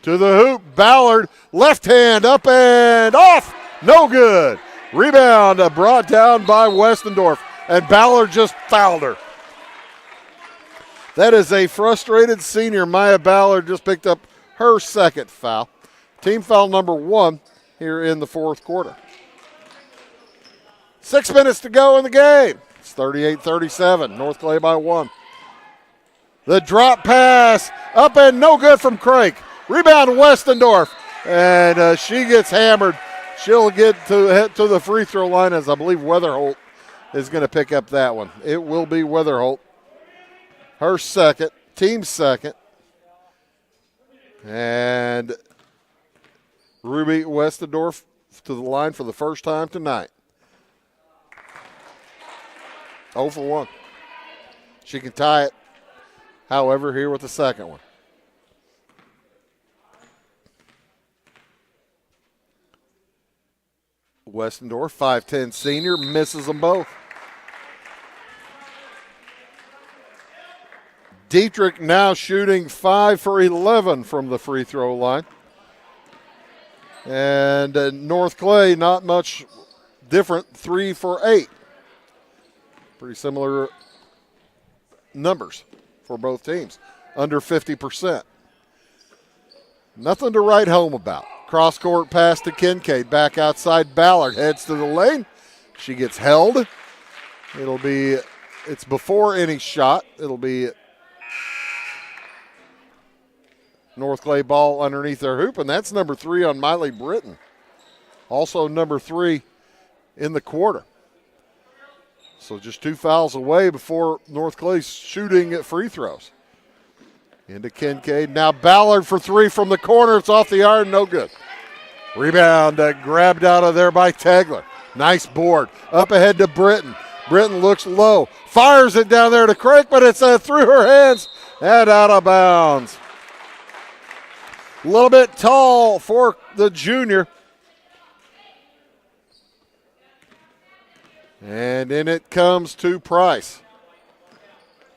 to the hoop. Ballard, left hand, up and off. No good. Rebound brought down by Westendorf, and Ballard just fouled her. That is a frustrated senior. Maya Ballard just picked up her second foul. Team foul number 1 here in the fourth quarter. 6 minutes to go in the game. It's 38-37. North Clay by 1. The drop pass up and no good from Craig. Rebound Westendorf, and she gets hammered. She'll get to the free throw line, as I believe Weatherholt is going to pick up that one. It will be Weatherholt. Her second, team second. And Ruby Westendorf to the line for the first time tonight. 0 for 1. She can tie it, however, here with the second one. Westendorf, 5'10 senior, misses them both. Dieterich now shooting 5 for 11 from the free throw line. And North Clay, not much different, 3 for 8. Pretty similar numbers for both teams, under 50%. Nothing to write home about. Cross-court pass to Kincaid, back outside Ballard, heads to the lane. She gets held. It's before any shot. It'll be North Clay ball underneath their hoop, and that's number 3 on Miley Britton. Also number 3 in the quarter. So just 2 fouls away before North Clay's shooting at free throws. Into Kincaid. Now Ballard for 3 from the corner. It's off the iron, no good. Rebound grabbed out of there by Tegler. Nice board. Up ahead to Britton. Britton looks low. Fires it down there to Craig, but it's through her hands and out of bounds. A little bit tall for the junior. And in it comes to Price.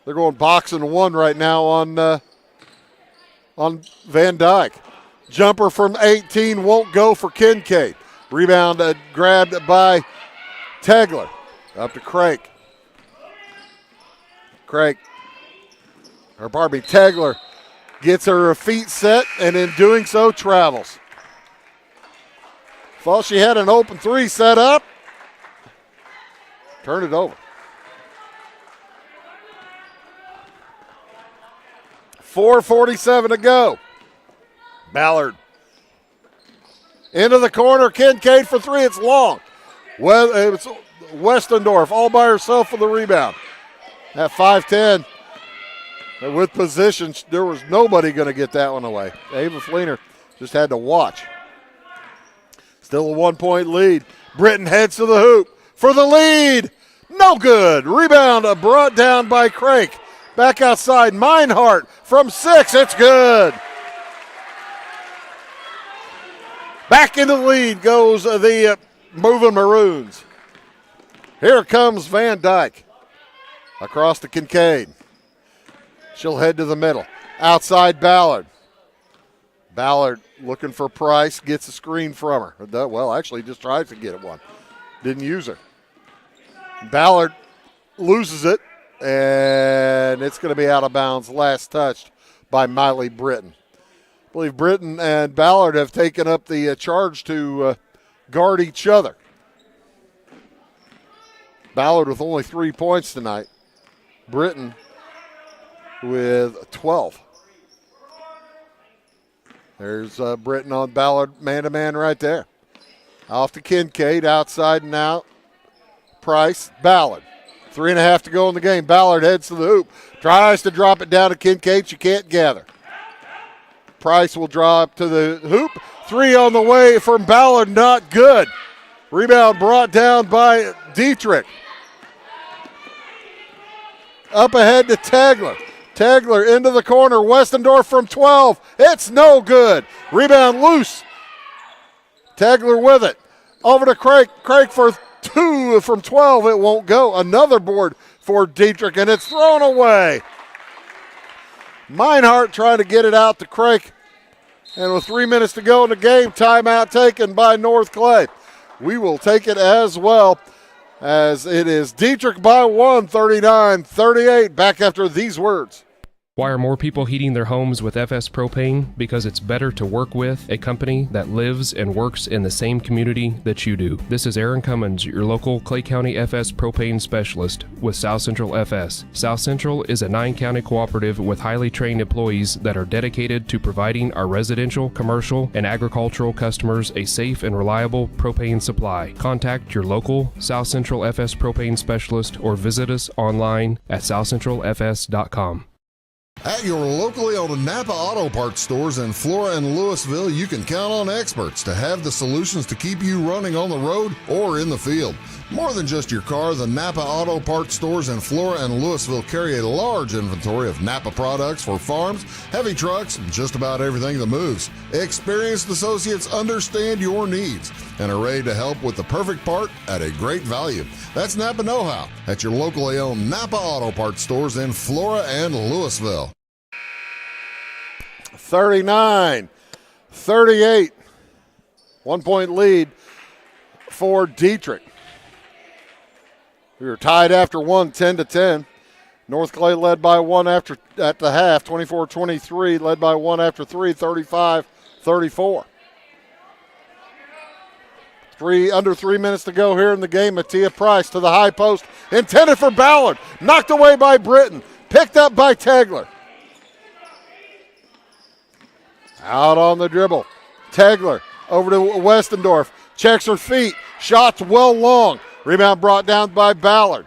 They're going boxing 1 right now on Van Dyke. Jumper from 18 won't go for Kincaid. Rebound grabbed by Tegler. Up to Craig. Tegler gets her feet set, and in doing so, travels. Thought she had an open 3 set up. Turn it over. 4:47 to go. Ballard into the corner. Kincaid for 3. It's long. Well, it's Westendorf all by herself for the rebound. At 5'10", with position, there was nobody going to get that one away. Ava Fleener just had to watch. Still a 1-point lead. Britton heads to the hoop for the lead. No good. Rebound brought down by Craig. Back outside, Meinhardt from 6. It's good. Back into the lead goes the moving Maroons. Here comes Van Dyke across to Kincaid. She'll head to the middle. Outside Ballard. Ballard looking for Price, gets a screen from her. Well, actually just tries to get one. Didn't use her. Ballard loses it, and it's going to be out of bounds. Last touched by Miley Britton. I believe Britton and Ballard have taken up the charge to guard each other. Ballard with only 3 points tonight. Britton with 12. There's Britton on Ballard, man-to-man right there. Off to Kincaid, outside and out. Price, Ballard. 3.5 to go in the game. Ballard heads to the hoop. Tries to drop it down to Kincaid. She can't gather. Price will drop to the hoop. 3 on the way from Ballard, not good. Rebound brought down by Dieterich. Up ahead to Tegler. Tegler into the corner. Westendorf from 12. It's no good. Rebound loose. Tegler with it. Over to Craig. Craig for 2 from 12. It won't go. Another board for Dieterich, and it's thrown away. Meinhardt trying to get it out to Craig. And with 3 minutes to go in the game, timeout taken by North Clay. We will take it as well, as it is Dieterich by 1, 39-38. Back after these words. Why are more people heating their homes with FS Propane? Because it's better to work with a company that lives and works in the same community that you do. This is Aaron Cummins, your local Clay County FS Propane specialist with South Central FS. South Central is a 9-county cooperative with highly trained employees that are dedicated to providing our residential, commercial, and agricultural customers a safe and reliable propane supply. Contact your local South Central FS Propane specialist or visit us online at southcentralfs.com. At your locally owned Napa Auto Parts stores in Flora and Louisville, you can count on experts to have the solutions to keep you running on the road or in the field. More than just your car, the Napa Auto Parts stores in Flora and Louisville carry a large inventory of Napa products for farms, heavy trucks, and just about everything that moves. Experienced associates understand your needs and are ready to help with the perfect part at a great value. That's Napa Know-How at your locally owned Napa Auto Parts stores in Flora and Louisville. 39-38. 1 point lead for Dieterich. We were tied after one, 10-10. North Clay led by one at the half, 24-23. Led by one after three, 35-34. Under 3 minutes to go here in the game. Mattia Price to the high post, intended for Ballard. Knocked away by Britton. Picked up by Tegler. Out on the dribble. Tegler over to Westendorf. Checks her feet. Shots well long. Rebound brought down by Ballard.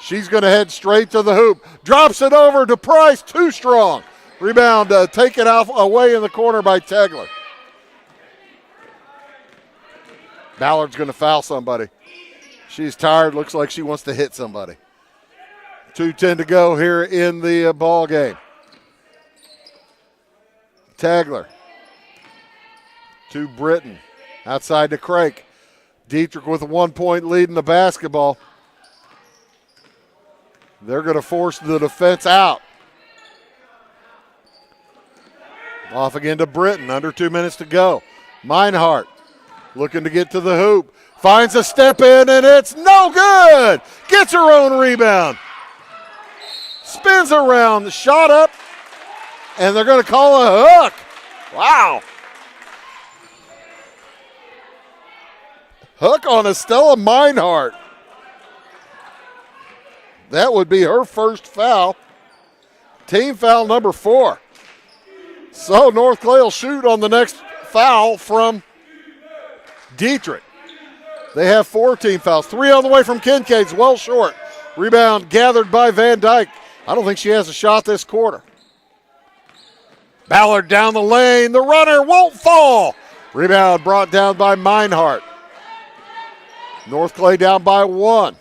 She's going to head straight to the hoop. Drops it over to Price. Too strong. Rebound taken out away in the corner by Tegler. Ballard's going to foul somebody. She's tired. Looks like she wants to hit somebody. 2:10 to go here in the ball game. Tegler to Britton. Outside to Craik. Dieterich with a 1 point lead in the basketball. They're going to force the defense out. Off again to Britton. Under 2 minutes to go. Meinhardt looking to get to the hoop. Finds a step in, and it's no good. Gets her own rebound. Spins around, shot up, and they're going to call a hook. Wow. Hook on Estella Meinhardt. That would be her first foul. Team foul number 4. So North Clay will shoot on the next foul from Dieterich. They have 4 team fouls. 3 on the way from Kincaid's well short. Rebound gathered by Van Dyke. I don't think she has a shot this quarter. Ballard down the lane. The runner won't fall. Rebound brought down by Meinhardt. North Clay down by 1.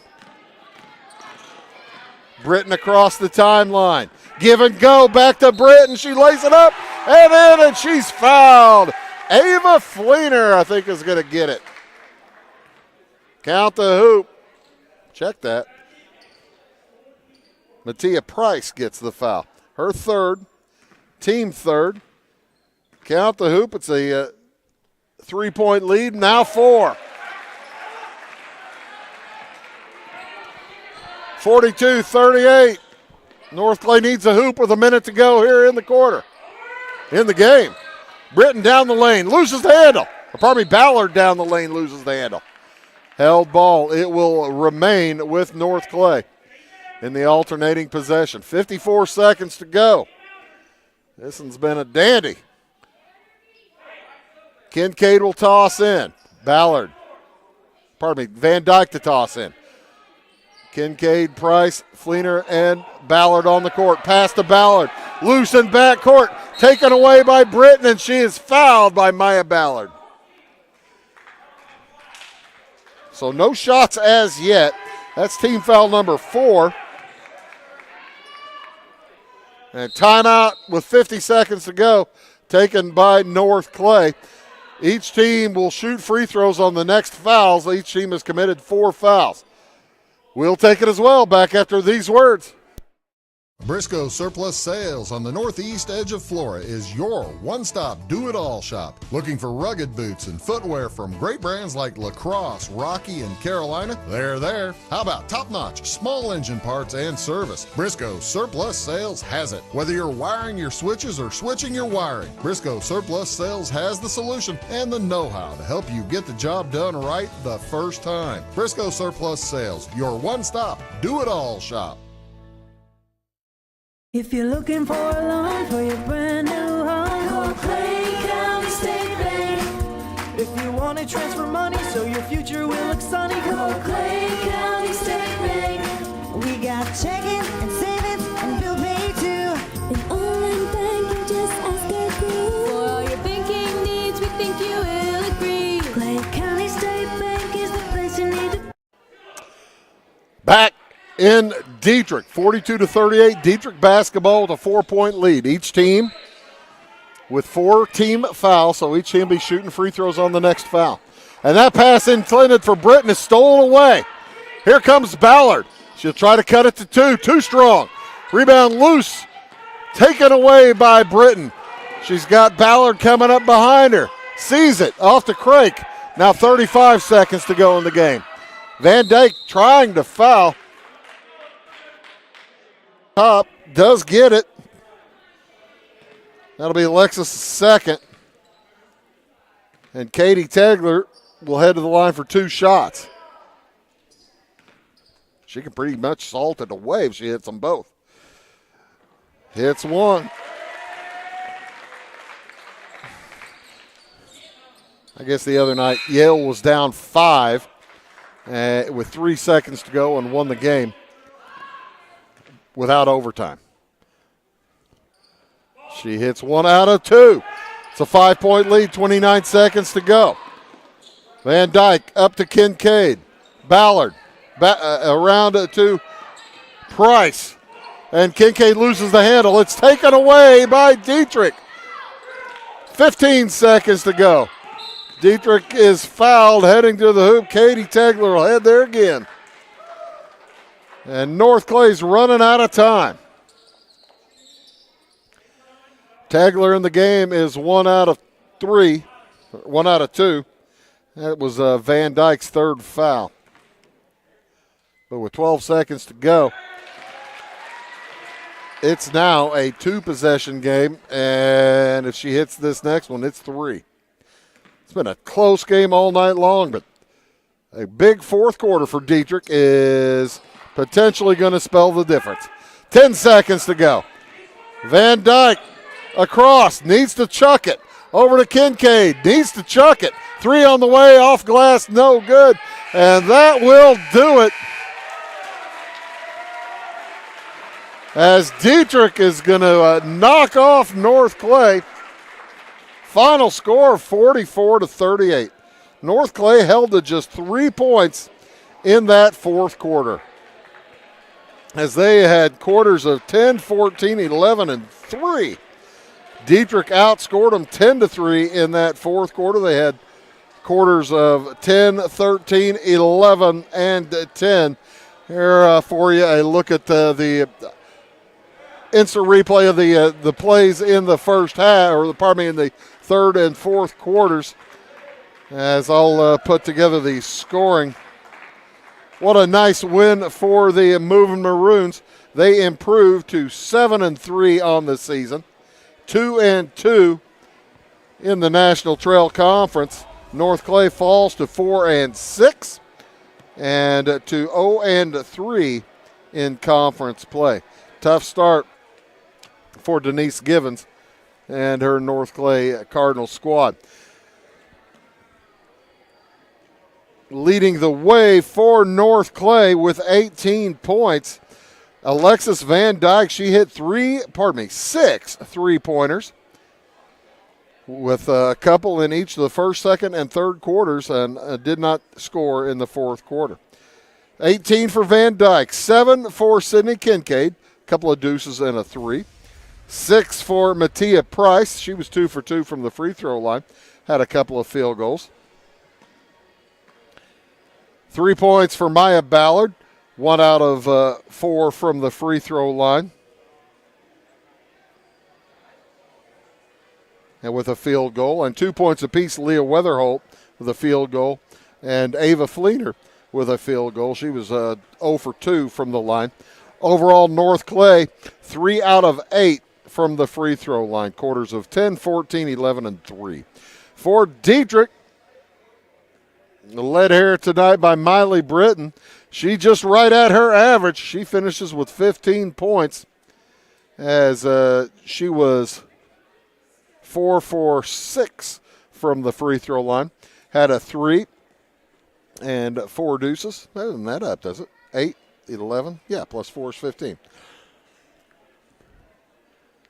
Britton across the timeline. Give and go back to Britton. She lays it up and in, and she's fouled. Ava Fleener, I think, is going to get it. Count the hoop. Check that. Mattia Price gets the foul. Her third, team third. Count the hoop. It's a 3 point lead, now 4. 42-38. North Clay needs a hoop with a minute to go here in the quarter. In the game. Britton down the lane, loses the handle. Or pardon me, Ballard down the lane, loses the handle. Held ball. It will remain with North Clay in the alternating possession. 54 seconds to go. This one's been a dandy. Kincaid will toss in. Ballard. Pardon me, Van Dyke to toss in. Kincaid, Price, Fleener, and Ballard on the court. Pass to Ballard. Loose in backcourt. Taken away by Britton, and she is fouled by Maya Ballard. So no shots as yet. That's team foul number 4. And timeout with 50 seconds to go, taken by North Clay. Each team will shoot free throws on the next fouls. Each team has committed 4 fouls. We'll take it as well back after these words. Briscoe Surplus Sales on the northeast edge of Flora is your one-stop do-it-all shop. Looking for rugged boots and footwear from great brands like Lacrosse, Rocky, and Carolina? They're there. How about top-notch small engine parts and service? Briscoe Surplus Sales has it. Whether you're wiring your switches or switching your wiring, Briscoe Surplus Sales has the solution and the know-how to help you get the job done right the first time. Briscoe Surplus Sales, your one-stop do-it-all shop. If you're looking for a loan for your brand new home, call Clay County State Bank. If you want to transfer money so your future will look sunny, call Clay County State Bank. We got checking and savings and bill pay too. An online banking, just ask our crew. For all your banking needs, we think you will agree. Clay County State Bank is the place you need to. Back in Dieterich, 42-38. Dieterich basketball with a 4-point lead. Each team with 4 team fouls, so each team will be shooting free throws on the next foul. And that pass intended for Britton is stolen away. Here comes Ballard. She'll try to cut it to 2. Too strong. Rebound loose. Taken away by Britton. She's got Ballard coming up behind her. Sees it. Off to Craik. Now 35 seconds to go in the game. Van Dyke trying to foul. Top does get it. That'll be Alexis' second. And Katie Tegler will head to the line for 2 shots. She can pretty much salt it away if she hits them both. Hits one. I guess the other night Yale was down 5 with 3 seconds to go and won the game without overtime. She hits 1 out of 2. It's a 5-point lead, 29 seconds to go. Van Dyke up to Kincaid. Ballard around to Price. And Kincaid loses the handle. It's taken away by Dieterich. 15 seconds to go. Dieterich is fouled heading to the hoop. Katie Tegler will head there again. And North Clay's running out of time. Tegler in the game is 1 out of 3, 1 out of 2. That was Van Dyke's third foul. But with 12 seconds to go, it's now a 2-possession game. And if she hits this next one, it's 3. It's been a close game all night long, but a big fourth quarter for Dieterich is potentially going to spell the difference. 10 seconds to go. Van Dyke across, needs to chuck it. Over to Kincaid, needs to chuck it. 3 on the way, off glass, no good. And that will do it. As Dieterich is going to knock off North Clay. Final score 44-38. North Clay held to just 3 points in that fourth quarter, as they had quarters of 10, 14, 11, and 3. Dieterich outscored them 10-3 in that fourth quarter. They had quarters of 10, 13, 11, and 10. Here for you, a look at the instant replay of the plays in the first half, or pardon me, in the third and fourth quarters, as I'll put together the scoring. What a nice win for the Moving Maroons. They improved to 7-3 on the season, 2-2 in the National Trail Conference. North Clay falls to 4-6 and to 0-3 in conference play. Tough start for Denise Givens and her North Clay Cardinal squad. Leading the way for North Clay with 18 points, Alexis Van Dyke. She hit 6 3-pointers with a couple in each of the first, second, and third quarters, and did not score in the fourth quarter. 18 for Van Dyke, 7 for Sydney Kincaid, a couple of deuces and a 3. 6 for Mattia Price. She was 2 for 2 from the free throw line, had a couple of field goals. 3 points for Maya Ballard, 1 out of 4 from the free throw line. and with a field goal, and 2 points apiece, Leah Weatherholt with a field goal, and Ava Fleener with a field goal. She was 0 for 2 from the line. Overall, North Clay, 3 out of 8 from the free throw line. Quarters of 10, 14, 11, and 3. For Dieterich, led here tonight by Miley Britton. She just right at her average. She finishes with 15 points as she was 4 for 6 from the free throw line. Had a 3 and 4 deuces. That doesn't add up, does it? 8, 11. Yeah, plus 4 is 15.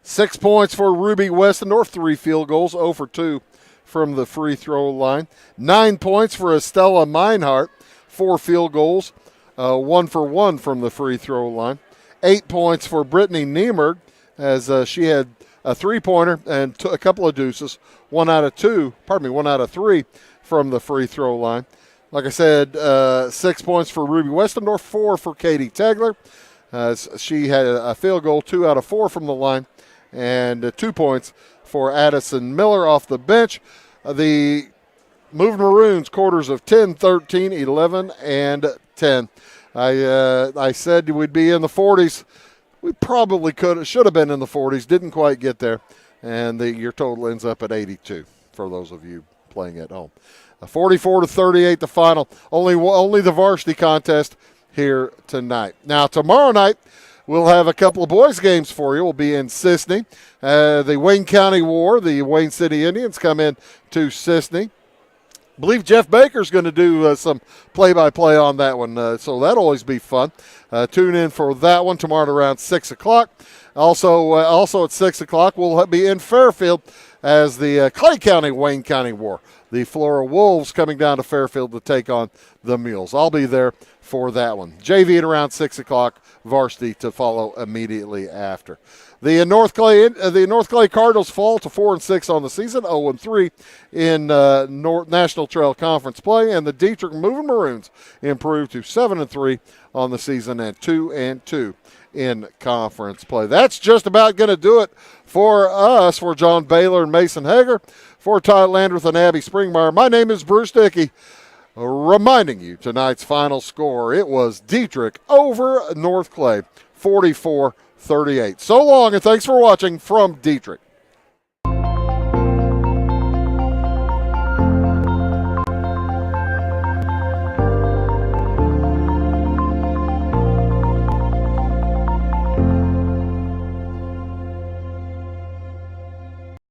6 points for Ruby Westendorf. 3 field goals, 0 for 2 from the free throw line. 9 points for Estella Meinhardt. 4 field goals, 1 for 1 from the free throw line. 8 points for Brittany Niemerg as she had a 3-pointer and a couple of deuces. 1 out of 3 from the free throw line. Like I said, 6 points for Ruby Westendorf, 4 for Katie Tegler. She had a field goal, 2 out of 4 from the line, and 2 points for Addison Miller off the bench. The Moving Maroons, quarters of 10, 13, 11, and 10. I said we'd be in the 40s. We probably should have been in the 40s, didn't quite get there, and your total ends up at 82 for those of you playing at home. 44-38 the final. Only the varsity contest here tonight. Now tomorrow night we'll have a couple of boys games for you. We'll be in Sisney. The Wayne County War, the Wayne City Indians come in to Sisney. I believe Jeff Baker's going to do some play-by-play on that one, so that'll always be fun. Tune in for that one tomorrow at around 6 o'clock. Also at 6 o'clock, we'll be in Fairfield as the Clay County, Wayne County War. The Flora Wolves coming down to Fairfield to take on the Mules. I'll be there for that one. JV at around 6 o'clock, varsity to follow immediately after. The North Clay Cardinals fall to 4-6 on the season, 0-3 in National Trail Conference play, and the Dieterich Moving Maroons improve to 7-3 on the season and 2-2 in conference play. That's just about going to do it for us. For John Baylor and Mason Hager, for Todd Landreth and Abby Springmeyer, my name is Bruce Dickey, reminding you tonight's final score. It was Dieterich over North Clay, 44-38. So long, and thanks for watching from Dieterich.